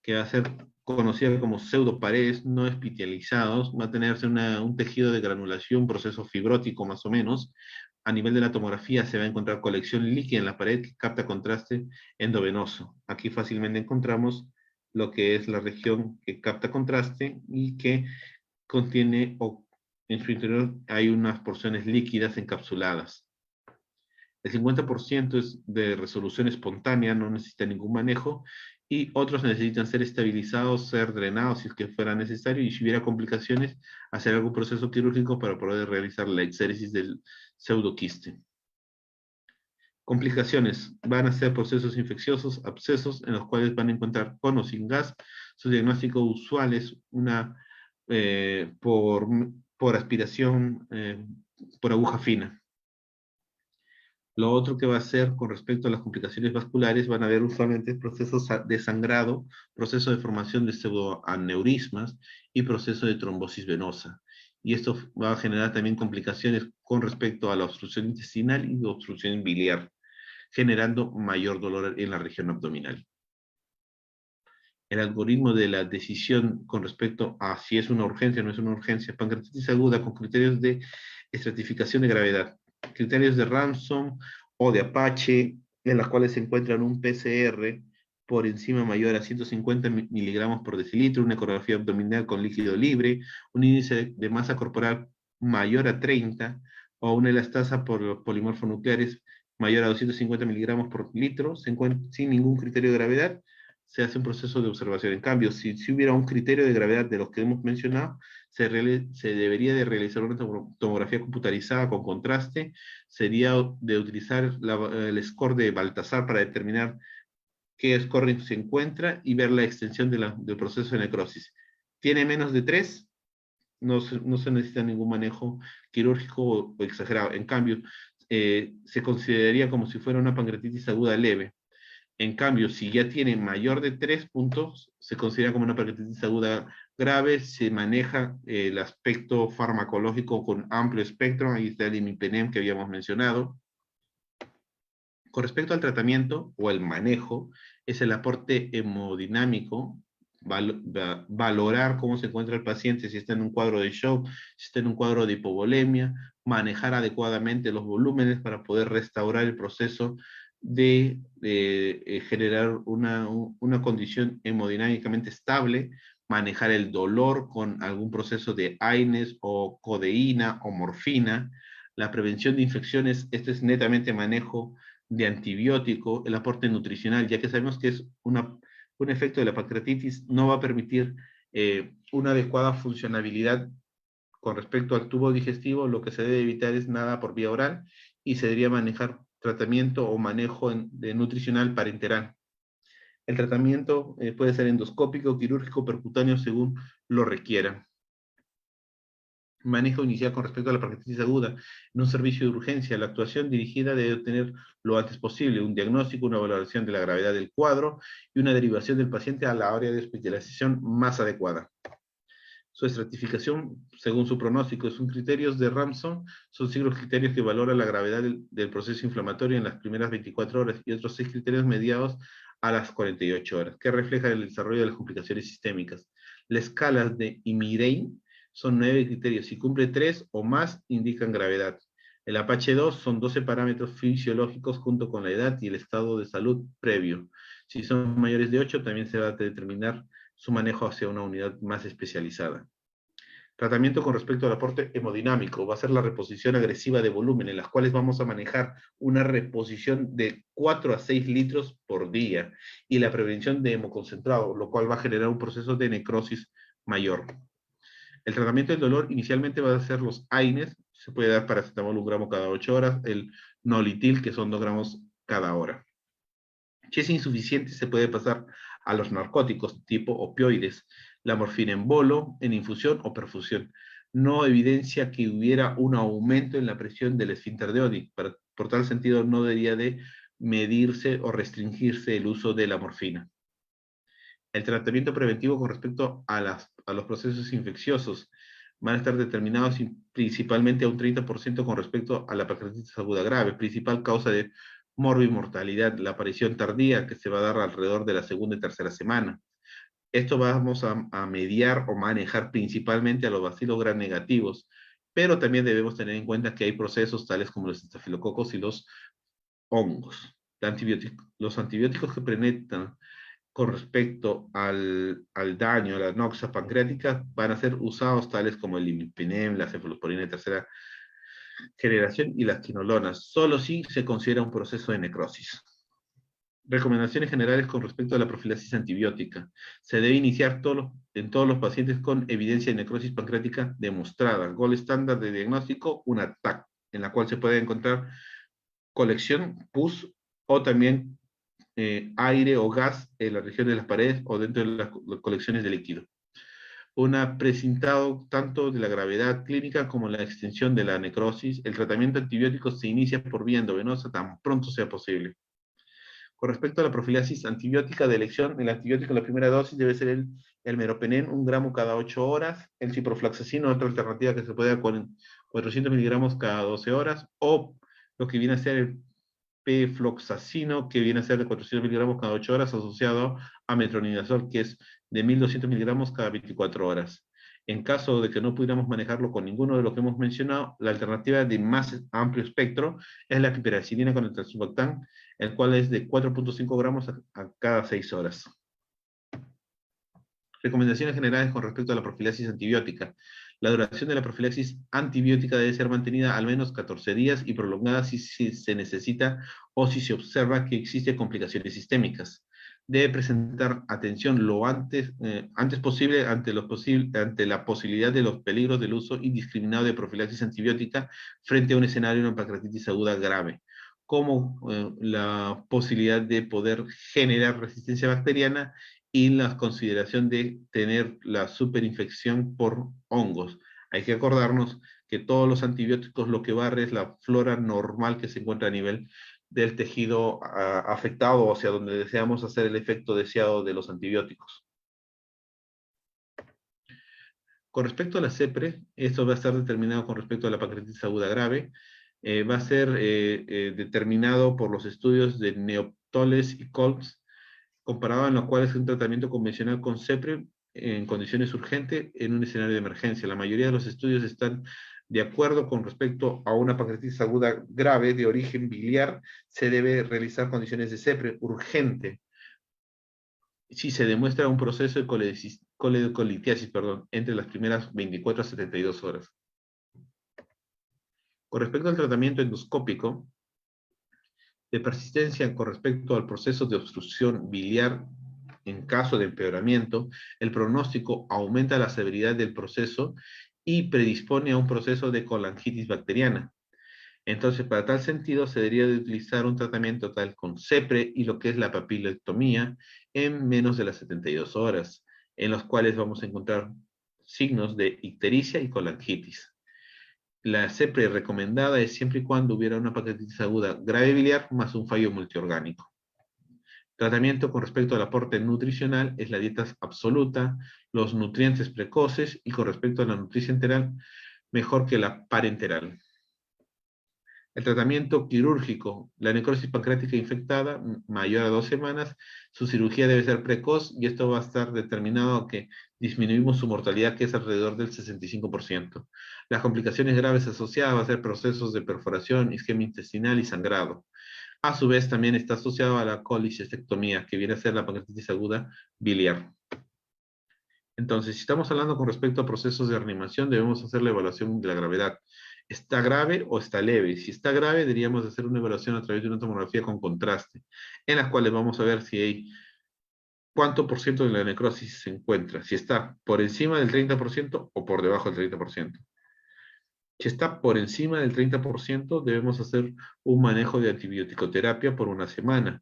Speaker 1: que va a ser conocida como pseudoparedes no espitalizados, va a tenerse un tejido de granulación, proceso fibrótico más o menos. A nivel de la tomografía se va a encontrar colección líquida en la pared que capta contraste endovenoso. Aquí fácilmente encontramos lo que es la región que capta contraste y que contiene, o en su interior hay unas porciones líquidas encapsuladas. El 50% es de resolución espontánea, no necesita ningún manejo, y otros necesitan ser estabilizados, ser drenados si es que fuera necesario, y si hubiera complicaciones, hacer algún proceso quirúrgico para poder realizar la exéresis del pseudoquiste. Complicaciones. Van a ser procesos infecciosos, abscesos, en los cuales van a encontrar con o sin gas. Su diagnóstico usual es por aspiración por aguja fina. Lo otro que va a ser con respecto a las complicaciones vasculares, van a haber usualmente procesos de sangrado, proceso de formación de pseudoaneurismas y proceso de trombosis venosa. Y esto va a generar también complicaciones con respecto a la obstrucción intestinal y obstrucción biliar, generando mayor dolor en la región abdominal. El algoritmo de la decisión con respecto a si es una urgencia o no es una urgencia, pancreatitis aguda con criterios de estratificación de gravedad, criterios de Ramsson o de Apache, en las cuales se encuentran un PCR por encima mayor a 150 miligramos por decilitro, una ecografía abdominal con líquido libre, un índice de masa corporal mayor a 30, o una elastasa por los polimorfonucleares mayor a 250 miligramos por litro, se encuentra sin ningún criterio de gravedad, se hace un proceso de observación. En cambio, si hubiera un criterio de gravedad de los que hemos mencionado, se debería de realizar una tomografía computarizada con contraste, sería de utilizar el score de Baltasar para determinar qué score se encuentra y ver la extensión del proceso de necrosis. ¿Tiene menos de 3? No se necesita ningún manejo quirúrgico o exagerado. En cambio, se consideraría como si fuera una pancreatitis aguda leve. En cambio, si ya tiene mayor de 3 puntos, se considera como una pancreatitis aguda grave, se maneja el aspecto farmacológico con amplio espectro, ahí está el imipenem que habíamos mencionado. Con respecto al tratamiento o el manejo, es el aporte hemodinámico, valorar cómo se encuentra el paciente, si está en un cuadro de shock, si está en un cuadro de hipovolemia, manejar adecuadamente los volúmenes para poder restaurar el proceso de generar una condición hemodinámicamente estable, manejar el dolor con algún proceso de AINES o codeína o morfina, la prevención de infecciones, este es netamente manejo de antibiótico, el aporte nutricional, ya que sabemos que es un efecto de la pancreatitis, no va a permitir una adecuada funcionabilidad con respecto al tubo digestivo, lo que se debe evitar es nada por vía oral y se debería manejar tratamiento o manejo de nutricional parenteral. El tratamiento puede ser endoscópico, quirúrgico, percutáneo, según lo requiera. Manejo inicial con respecto a la pancreatitis aguda en un servicio de urgencia. La actuación dirigida debe tener lo antes posible un diagnóstico, una valoración de la gravedad del cuadro y una derivación del paciente a la área de hospitalización más adecuada. Su estratificación, según su pronóstico, son criterios de Ramsson, son 5 criterios que valoran la gravedad del proceso inflamatorio en las primeras 24 horas y otros 6 criterios mediados a las 48 horas, que reflejan el desarrollo de las complicaciones sistémicas. Las escalas de Imirein son 9 criterios. Si cumple 3 o más, indican gravedad. El Apache 2 son 12 parámetros fisiológicos junto con la edad y el estado de salud previo. Si son mayores de 8, también se va a determinar su manejo hacia una unidad más especializada. Tratamiento con respecto al aporte hemodinámico. Va a ser la reposición agresiva de volumen, en las cuales vamos a manejar una reposición de 4 a 6 litros por día y la prevención de hemoconcentrado, lo cual va a generar un proceso de necrosis mayor. El tratamiento del dolor inicialmente va a ser los AINES, se puede dar paracetamol 1 gramo cada 8 horas, el nolitil, que son 2 gramos cada hora. Si es insuficiente, se puede pasar a los narcóticos tipo opioides, la morfina en bolo, en infusión o perfusión. No evidencia que hubiera un aumento en la presión del esfínter de Oddi. Por tal sentido, no debería de medirse o restringirse el uso de la morfina. El tratamiento preventivo con respecto a los procesos infecciosos van a estar determinados principalmente a un 30% con respecto a la pancreatitis aguda grave, principal causa de morbimortalidad, la aparición tardía que se va a dar alrededor de la segunda y tercera semana. Esto vamos a mediar o manejar principalmente a los bacilos gram negativos, pero también debemos tener en cuenta que hay procesos tales como los estafilococos y los hongos. Los antibióticos que penetran con respecto al daño, a la noxa pancreática, van a ser usados tales como el imipenem, la cefalosporina de tercera generación y las quinolonas, solo si se considera un proceso de necrosis. Recomendaciones generales con respecto a la profilaxis antibiótica. Se debe iniciar en todos los pacientes con evidencia de necrosis pancreática demostrada. Gol estándar de diagnóstico, una TAC, en la cual se puede encontrar colección, pus, o también aire o gas en la región de las paredes o dentro de las colecciones de líquido. Una precintado tanto de la gravedad clínica como la extensión de la necrosis. El tratamiento antibiótico se inicia por vía endovenosa tan pronto sea posible. Con respecto a la profilaxis antibiótica de elección, el antibiótico en la primera dosis debe ser el meropenem, 1 gramo cada 8 horas, el ciprofloxacino, otra alternativa que se puede dar con 400 miligramos cada 12 horas, o lo que viene a ser el pefloxacino, que viene a ser de 400 miligramos cada 8 horas, asociado a metronidazol, que es de 1200 miligramos cada 24 horas. En caso de que no pudiéramos manejarlo con ninguno de los que hemos mencionado, la alternativa de más amplio espectro es la piperacilina con el tazobactam, el cual es de 4.5 gramos a cada 6 horas. Recomendaciones generales con respecto a la profilaxis antibiótica. La duración de la profilaxis antibiótica debe ser mantenida al menos 14 días y prolongada si se necesita o si se observa que existen complicaciones sistémicas. Debe presentar atención lo antes posible ante la posibilidad de los peligros del uso indiscriminado de profilaxis antibiótica frente a un escenario de una pancreatitis aguda grave, como la posibilidad de poder generar resistencia bacteriana y la consideración de tener la superinfección por hongos. Hay que acordarnos que todos los antibióticos lo que barre es la flora normal que se encuentra a nivel del tejido afectado, o sea, donde deseamos hacer el efecto deseado de los antibióticos. Con respecto a la CEPRE, esto va a estar determinado con respecto a la pancreatitis aguda grave, va a ser determinado por los estudios de Neoptoles y Kolbs, comparado en lo cual es un tratamiento convencional con CEPRE en condiciones urgentes en un escenario de emergencia. La mayoría de los estudios están de acuerdo con respecto a una pancreatitis aguda grave de origen biliar, se debe realizar condiciones de CEPRE urgente si se demuestra un proceso de coledoclitiasis, entre las primeras 24 a 72 horas. Con respecto al tratamiento endoscópico, de persistencia con respecto al proceso de obstrucción biliar en caso de empeoramiento, el pronóstico aumenta la severidad del proceso y predispone a un proceso de colangitis bacteriana. Entonces, para tal sentido, se debería de utilizar un tratamiento tal con CEPRE y lo que es la papilectomía en menos de las 72 horas, en los cuales vamos a encontrar signos de ictericia y colangitis. La CEPRE recomendada es siempre y cuando hubiera una pancreatitis aguda grave biliar más un fallo multiorgánico. Tratamiento con respecto al aporte nutricional es la dieta absoluta, los nutrientes precoces y con respecto a la nutrición enteral, mejor que la parenteral. El tratamiento quirúrgico, la necrosis pancreática infectada, mayor a 2 semanas, su cirugía debe ser precoz y esto va a estar determinado que disminuimos su mortalidad, que es alrededor del 65%. Las complicaciones graves asociadas van a ser procesos de perforación, isquemia intestinal y sangrado. A su vez, también está asociado a la colicistectomía, que viene a ser la pancreatitis aguda biliar. Entonces, si estamos hablando con respecto a procesos de reanimación, debemos hacer la evaluación de la gravedad. ¿Está grave o está leve? Si está grave, deberíamos hacer una evaluación a través de una tomografía con contraste, en las cuales vamos a ver si hay cuánto por ciento de la necrosis se encuentra, si está por encima del 30% o por debajo del 30%. Si está por encima del 30%, debemos hacer un manejo de antibiótico-terapia por una semana.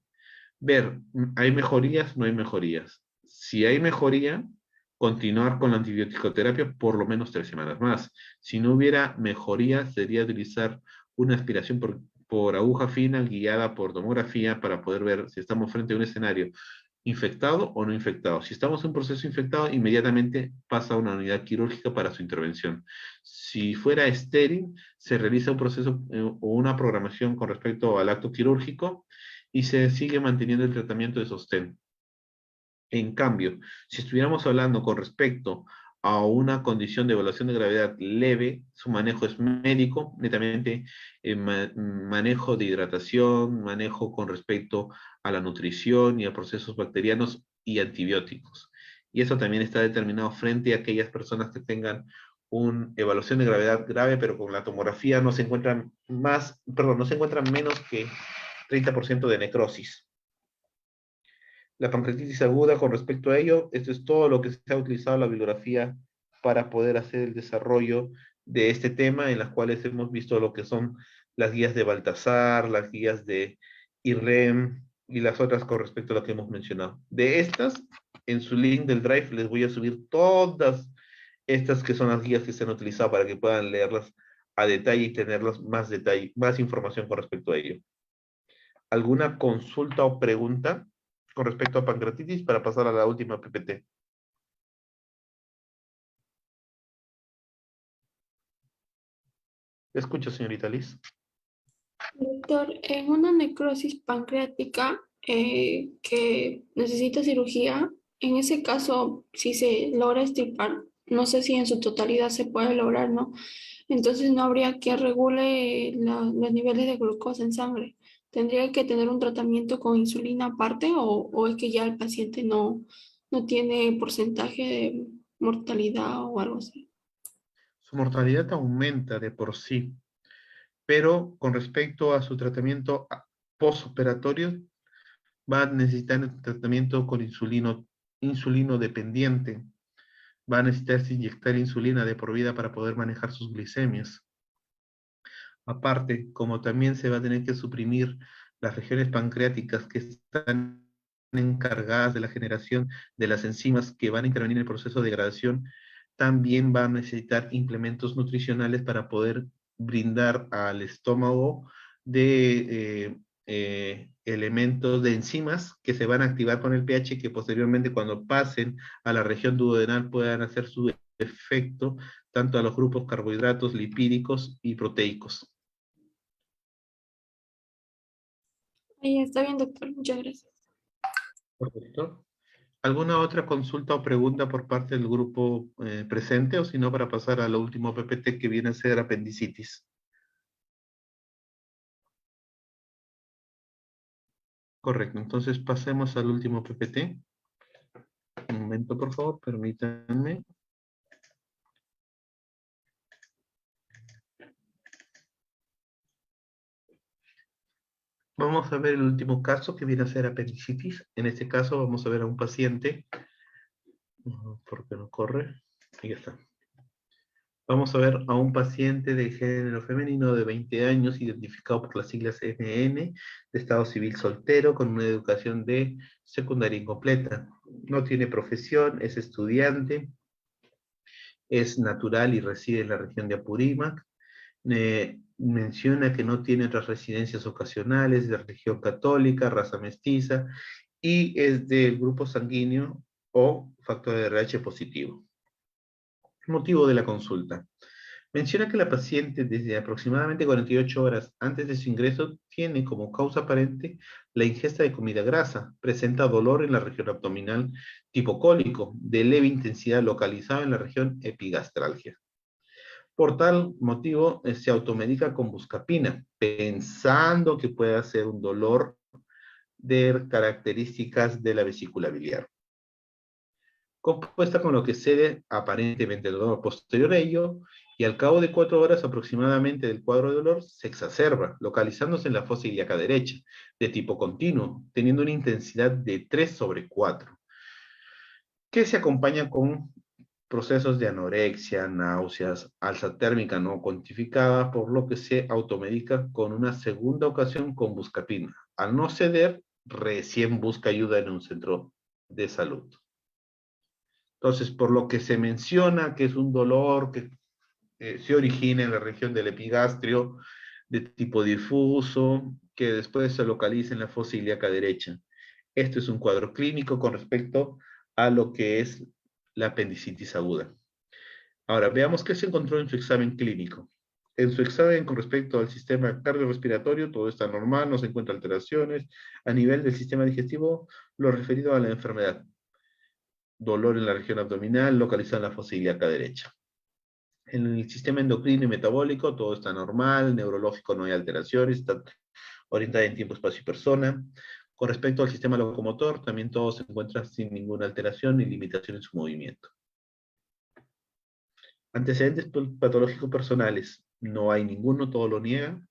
Speaker 1: Ver, ¿hay mejorías? No hay mejorías. Si hay mejoría, continuar con la antibiótico-terapia por lo menos 3 semanas más. Si no hubiera mejoría, sería utilizar una aspiración por aguja fina guiada por tomografía para poder ver si estamos frente a un escenario infectado o no infectado. Si estamos en un proceso infectado, inmediatamente pasa a una unidad quirúrgica para su intervención. Si fuera estéril, se realiza un proceso o una programación con respecto al acto quirúrgico y se sigue manteniendo el tratamiento de sostén. En cambio, si estuviéramos hablando con respecto a una condición de evaluación de gravedad leve, su manejo es médico, netamente manejo de hidratación, manejo con respecto a la nutrición y a procesos bacterianos y antibióticos. Y eso también está determinado frente a aquellas personas que tengan una evaluación de gravedad grave, pero con la tomografía no se encuentran no se encuentran menos que 30% de necrosis. La pancreatitis aguda, con respecto a ello, esto es todo lo que se ha utilizado en la bibliografía para poder hacer el desarrollo de este tema, en las cuales hemos visto lo que son las guías de Baltasar, las guías de IREM y las otras con respecto a lo que hemos mencionado. De estas, en su link del Drive les voy a subir todas estas que son las guías que se han utilizado para que puedan leerlas a detalle y tenerlas más detalle, más información con respecto a ello. ¿Alguna consulta o pregunta con respecto a pancreatitis para pasar a la última PPT? Escucho, señorita Liz.
Speaker 4: Doctor, en una necrosis pancreática que necesita cirugía, en ese caso, si se logra extirpar, no sé si en su totalidad se puede lograr, ¿no? Entonces no habría que regule los niveles de glucosa en sangre. ¿Tendría que tener un tratamiento con insulina aparte o es que ya el paciente no tiene porcentaje de mortalidad o algo así?
Speaker 1: Su mortalidad aumenta de por sí, pero con respecto a su tratamiento postoperatorio, va a necesitar el tratamiento con insulino dependiente. Va a necesitarse inyectar insulina de por vida para poder manejar sus glicemias. Aparte, como también se va a tener que suprimir las regiones pancreáticas que están encargadas de la generación de las enzimas que van a intervenir en el proceso de degradación, también va a necesitar implementos nutricionales para poder brindar al estómago de elementos de enzimas que se van a activar con el pH y que posteriormente cuando pasen a la región duodenal puedan hacer su efecto tanto a los grupos carbohidratos, lipídicos y proteicos.
Speaker 4: Ahí está bien, doctor. Muchas gracias.
Speaker 1: Correcto. ¿Alguna otra consulta o pregunta por parte del grupo presente o si no para pasar al último PPT que viene a ser apendicitis? Correcto, entonces pasemos al último PPT. Un momento, por favor, permítanme. Vamos a ver el último caso que viene a ser apendicitis. En este caso vamos a ver a un paciente. ¿Por qué no corre? Ahí está. Vamos a ver a un paciente de género femenino de 20 años, identificado por las siglas NN, de estado civil soltero, con una educación de secundaria incompleta. No tiene profesión, es estudiante, es natural y reside en la región de Apurímac. Menciona que no tiene otras residencias ocasionales, de religión católica, raza mestiza, y es del grupo sanguíneo o factor de RH positivo. Motivo de la consulta. Menciona que la paciente desde aproximadamente 48 horas antes de su ingreso tiene como causa aparente la ingesta de comida grasa, presenta dolor en la región abdominal tipo cólico, de leve intensidad localizado en la región epigastralgia. Por tal motivo, se automedica con buscapina, pensando que pueda ser un dolor de características de la vesícula biliar, compuesta con lo que cede aparentemente el dolor. Posterior a ello, y al cabo de 4 horas aproximadamente del cuadro de dolor, se exacerba, localizándose en la fosa ilíaca derecha, de tipo continuo, teniendo una intensidad de 3/4, que se acompaña con procesos de anorexia, náuseas, alza térmica no cuantificada, por lo que se automedica con una segunda ocasión con buscapina. Al no ceder, recién busca ayuda en un centro de salud. Entonces, por lo que se menciona que es un dolor que se origina en la región del epigastrio, de tipo difuso, que después se localiza en la fosa ilíaca derecha. Esto es un cuadro clínico con respecto a lo que es la apendicitis aguda. Ahora, veamos qué se encontró en su examen clínico. En su examen con respecto al sistema cardiorrespiratorio, todo está normal, no se encuentran alteraciones. A nivel del sistema digestivo, lo referido a la enfermedad. Dolor en la región abdominal, localizada en la fosa ilíaca derecha. En el sistema endocrino y metabólico, todo está normal, neurológico no hay alteraciones, está orientada en tiempo, espacio y persona. Con respecto al sistema locomotor, también todo se encuentra sin ninguna alteración ni limitación en su movimiento. Antecedentes patológicos personales, no hay ninguno, todo lo niega.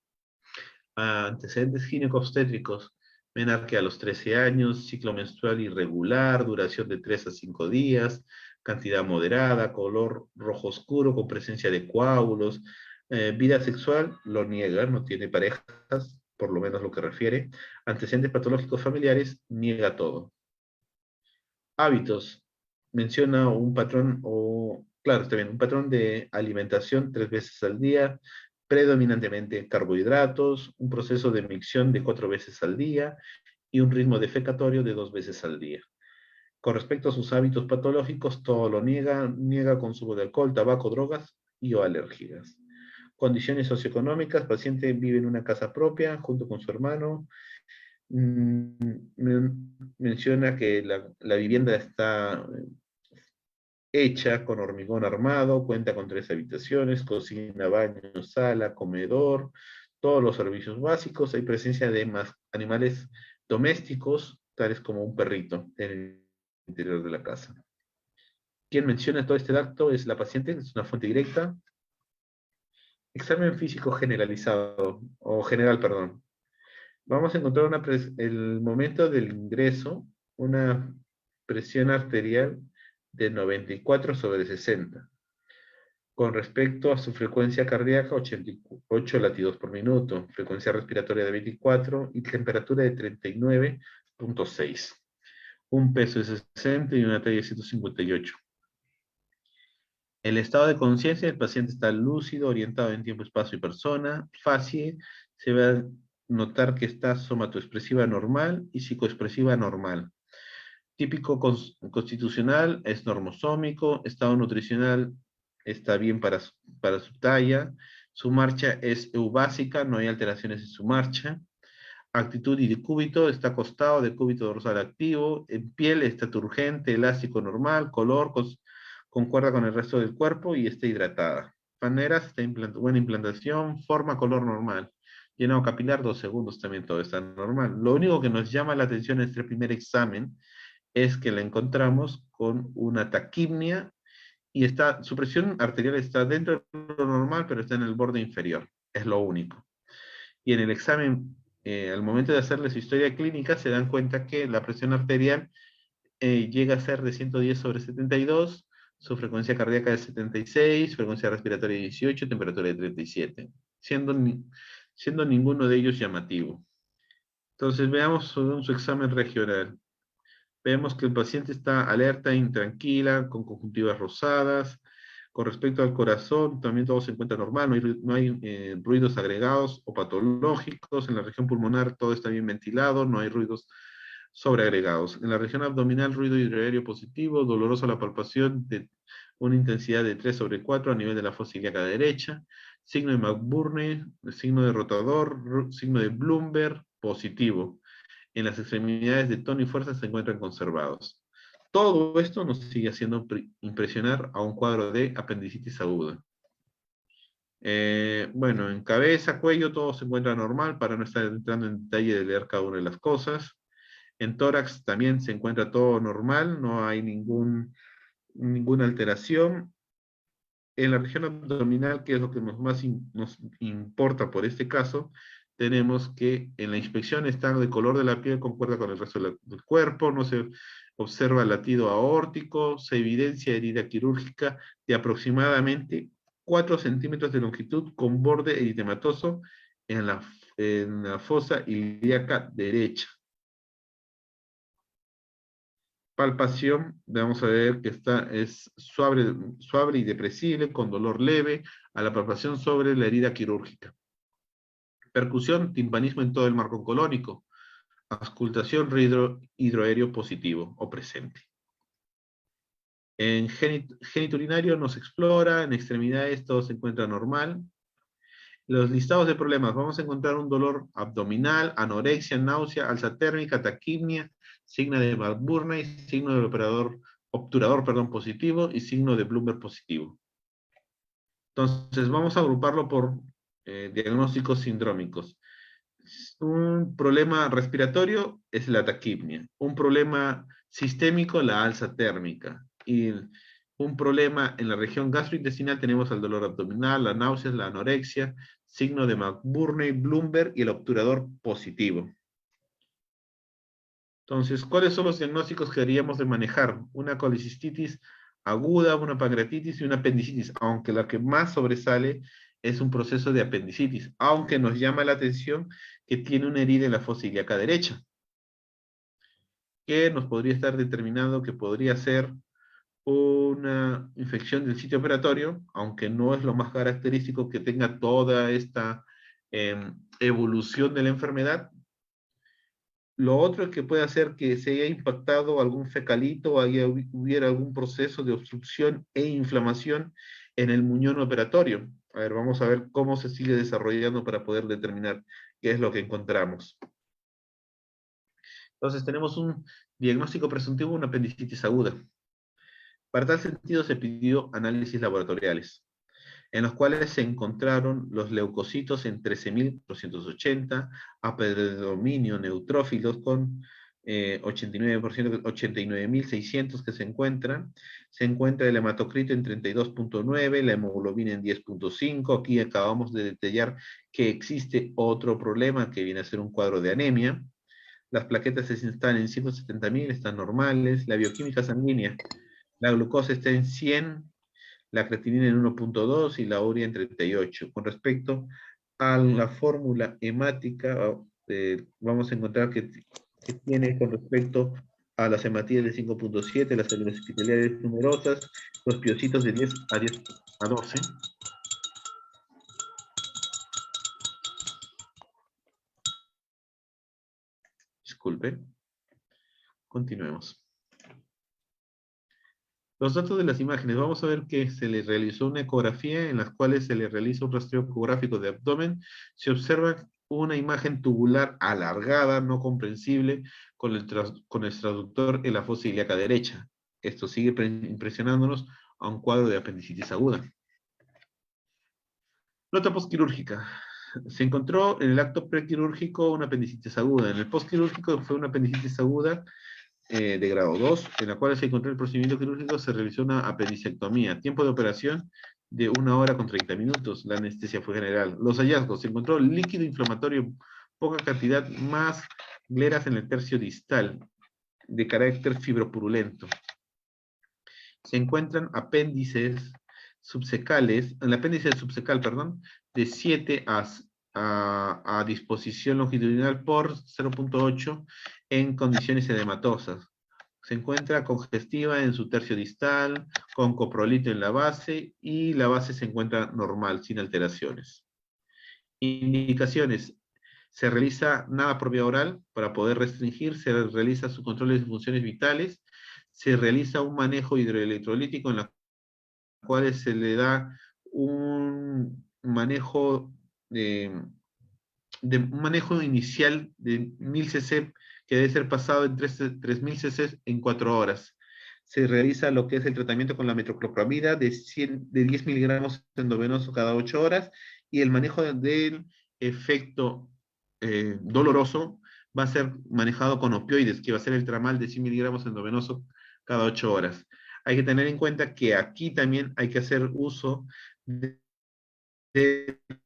Speaker 1: Antecedentes ginecobstétricos, menarquia a los 13 años, ciclo menstrual irregular, duración de 3 a 5 días, cantidad moderada, color rojo oscuro con presencia de coágulos. Vida sexual, lo niega, no tiene parejas, por lo menos lo que refiere. Antecedentes patológicos familiares, niega todo. Hábitos, menciona un patrón, claro, está bien, un patrón de alimentación 3 veces al día, predominantemente carbohidratos, un proceso de micción de 4 veces al día y un ritmo defecatorio de 2 veces al día. Con respecto a sus hábitos patológicos, todo lo niega consumo de alcohol, tabaco, drogas y o alergias. Condiciones socioeconómicas, paciente vive en una casa propia junto con su hermano. Menciona que la vivienda está hecha con hormigón armado, cuenta con 3 habitaciones, cocina, baño, sala, comedor, todos los servicios básicos. Hay presencia de más animales domésticos, tales como un perrito en el interior de la casa. Quien menciona todo este dato es la paciente, es una fuente directa. Examen físico generalizado, o general, perdón. Vamos a encontrar el momento del ingreso, una presión arterial de 94/60. Con respecto a su frecuencia cardíaca, 88 latidos por minuto, frecuencia respiratoria de 24 y temperatura de 39.6. Un peso de 60 y una talla de 158. El estado de conciencia del paciente está lúcido, orientado en tiempo, espacio y persona, fácil, se va a notar que está somatoexpresiva normal y psicoexpresiva normal. Típico constitucional es normosómico, estado nutricional está bien para su talla, su marcha es eubásica, no hay alteraciones en su marcha. Actitud y decúbito, está acostado, decúbito dorsal activo, en piel está turgente, elástico normal, color concuerda con el resto del cuerpo y está hidratada. Paneras, está buena implantación, forma, color normal. Llenado capilar, 2 segundos, también todo está normal. Lo único que nos llama la atención en este primer examen es que la encontramos con una taquipnia y su presión arterial está dentro de lo normal, pero está en el borde inferior. Es lo único. Y en el examen, al momento de hacerle su historia clínica, se dan cuenta que la presión arterial llega a ser de 110/72, su frecuencia cardíaca de 76, frecuencia respiratoria de 18, temperatura de 37, siendo ninguno de ellos llamativo. Entonces veamos su examen regional. Vemos que el paciente está alerta, intranquila, con conjuntivas rosadas. Con respecto al corazón, también todo se encuentra normal, no hay ruidos agregados o patológicos. En la región pulmonar todo está bien ventilado, no hay ruidos sobreagregados. En la región abdominal, ruido hidroaéreo positivo, dolorosa la palpación de una intensidad de 3/4 a nivel de la fosa ilíaca derecha. Signo de McBurney, signo de rotador, signo de Bloomberg positivo. En las extremidades de tono y fuerza se encuentran conservados. Todo esto nos sigue haciendo impresionar a un cuadro de apendicitis aguda. Bueno, en cabeza, cuello, todo se encuentra normal para no estar entrando en detalle de leer cada una de las cosas. En tórax también se encuentra todo normal, no hay ninguna alteración. En la región abdominal, que es lo que más nos importa por este caso, tenemos que en la inspección está de color de la piel, concuerda con el resto del cuerpo, no se observa latido aórtico, se evidencia herida quirúrgica de aproximadamente 4 centímetros de longitud con borde eritematoso en la fosa ilíaca derecha. Palpación, vamos a ver que es suave y depresible, con dolor leve, a la palpación sobre la herida quirúrgica. Percusión, timpanismo en todo el marco colónico. Auscultación, hidroaéreo positivo o presente. En geniturinario nos explora, en extremidades todo se encuentra normal. Los listados de problemas, vamos a encontrar un dolor abdominal, anorexia, náusea, alza térmica, taquipnia, signo de McBurney, signo del obturador positivo y signo de Bloomberg positivo. Entonces vamos a agruparlo por diagnósticos sindrómicos. Un problema respiratorio es la taquipnia. Un problema sistémico, la alza térmica. Y un problema en la región gastrointestinal tenemos el dolor abdominal, las náuseas, la anorexia, signo de McBurney, Bloomberg y el obturador positivo. Entonces, ¿cuáles son los diagnósticos que deberíamos de manejar? Una colicistitis aguda, una pancreatitis y una apendicitis, aunque la que más sobresale es un proceso de apendicitis, aunque nos llama la atención que tiene una herida en la fosa ilíaca derecha, que nos podría estar determinando que podría ser una infección del sitio operatorio, aunque no es lo más característico que tenga toda esta evolución de la enfermedad. Lo otro es que puede hacer que se haya impactado algún fecalito o hubiera algún proceso de obstrucción e inflamación en el muñón operatorio. A ver, vamos a ver cómo se sigue desarrollando para poder determinar qué es lo que encontramos. Entonces tenemos un diagnóstico presuntivo de una apendicitis aguda. Para tal sentido se pidió análisis laboratoriales, en los cuales se encontraron los leucocitos en 13.480, a predominio neutrófilos con 89%, 89.600 que se encuentra el hematocrito en 32.9, la hemoglobina en 10.5, aquí acabamos de detallar que existe otro problema que viene a ser un cuadro de anemia, las plaquetas se instalan en 170.000, están normales, la bioquímica sanguínea, la glucosa está en 100, la creatinina en 1.2 y la urea en 38. Con respecto a la fórmula hemática, vamos a encontrar que tiene con respecto a las hematías de 5.7, las células epiteliales numerosas, los piocitos de 10 a 12. Disculpe. Continuemos. Los datos de las imágenes, vamos a ver que se le realizó una ecografía en las cuales se le realiza un rastreo ecográfico de abdomen. Se observa una imagen tubular alargada, no comprensible, con el traductor en la fosa ilíaca derecha. Esto sigue impresionándonos a un cuadro de apendicitis aguda. Nota postquirúrgica. Se encontró en el acto prequirúrgico una apendicitis aguda. En el postquirúrgico fue una apendicitis aguda de grado 2, en la cual se encontró el procedimiento quirúrgico, se realizó una apendicectomía. Tiempo de operación de 1 hora con 30 minutos. La anestesia fue general. Los hallazgos: se encontró líquido inflamatorio, poca cantidad, más gleras en el tercio distal, de carácter fibropurulento. Se encuentran apéndices subsecales, el apéndice subsecal, perdón, de 7 a disposición longitudinal por 0.8 en condiciones edematosas. Se encuentra congestiva en su tercio distal, con coprolito en la base, y la base se encuentra normal, sin alteraciones. Indicaciones: se realiza nada por vía oral para poder restringir, se realiza su control de funciones vitales, se realiza un manejo hidroelectrolítico en la cual se le da un manejo un manejo inicial de 1000 cc que debe ser pasado en 3000 cc en 4 horas. Se realiza lo que es el tratamiento con la metoclopramida de 10 miligramos endovenoso cada 8 horas, y el manejo del efecto doloroso va a ser manejado con opioides, que va a ser el tramal de 100 miligramos endovenoso cada 8 horas. Hay que tener en cuenta que aquí también hay que hacer uso de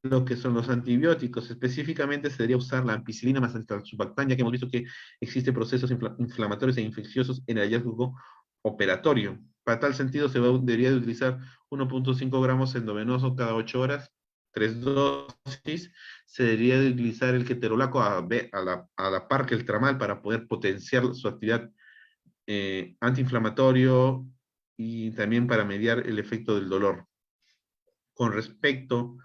Speaker 1: lo que son los antibióticos. Específicamente se debería usar la ampicilina más el tazobactam, ya que hemos visto que existen procesos inflamatorios e infecciosos en el hallazgo operatorio. Para tal sentido debería de utilizar 1.5 gramos endovenoso cada 8 horas, 3 dosis. Se debería de utilizar el ketorolaco a la par que el tramal para poder potenciar su actividad antiinflamatorio y también para mediar el efecto del dolor. Con respecto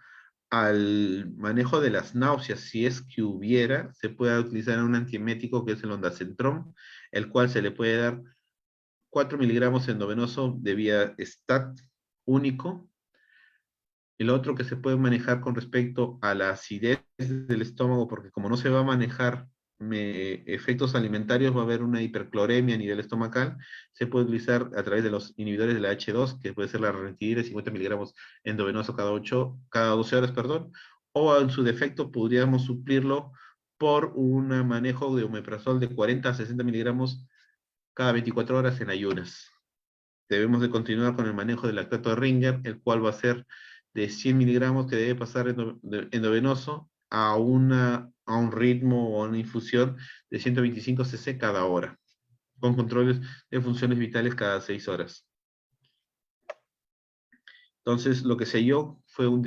Speaker 1: al manejo de las náuseas, si es que hubiera, se puede utilizar un antiemético que es el ondansetron, el cual se le puede dar 4 miligramos endovenoso de vía STAT único. El otro que se puede manejar con respecto a la acidez del estómago, porque como no se va a manejar efectos alimentarios, va a haber una hipercloremia a nivel estomacal, se puede utilizar a través de los inhibidores de la H2, que puede ser la ranitidina, 50 miligramos endovenoso cada 12 horas, perdón, o en su defecto podríamos suplirlo por un manejo de omeprazol de 40 a 60 miligramos cada 24 horas en ayunas. Debemos de continuar con el manejo del lactato de Ringer, el cual va a ser de 100 miligramos que debe pasar endovenoso a un ritmo o a una infusión de 125 cc cada hora, con controles de funciones vitales cada 6 horas. Entonces, lo que se halló fue un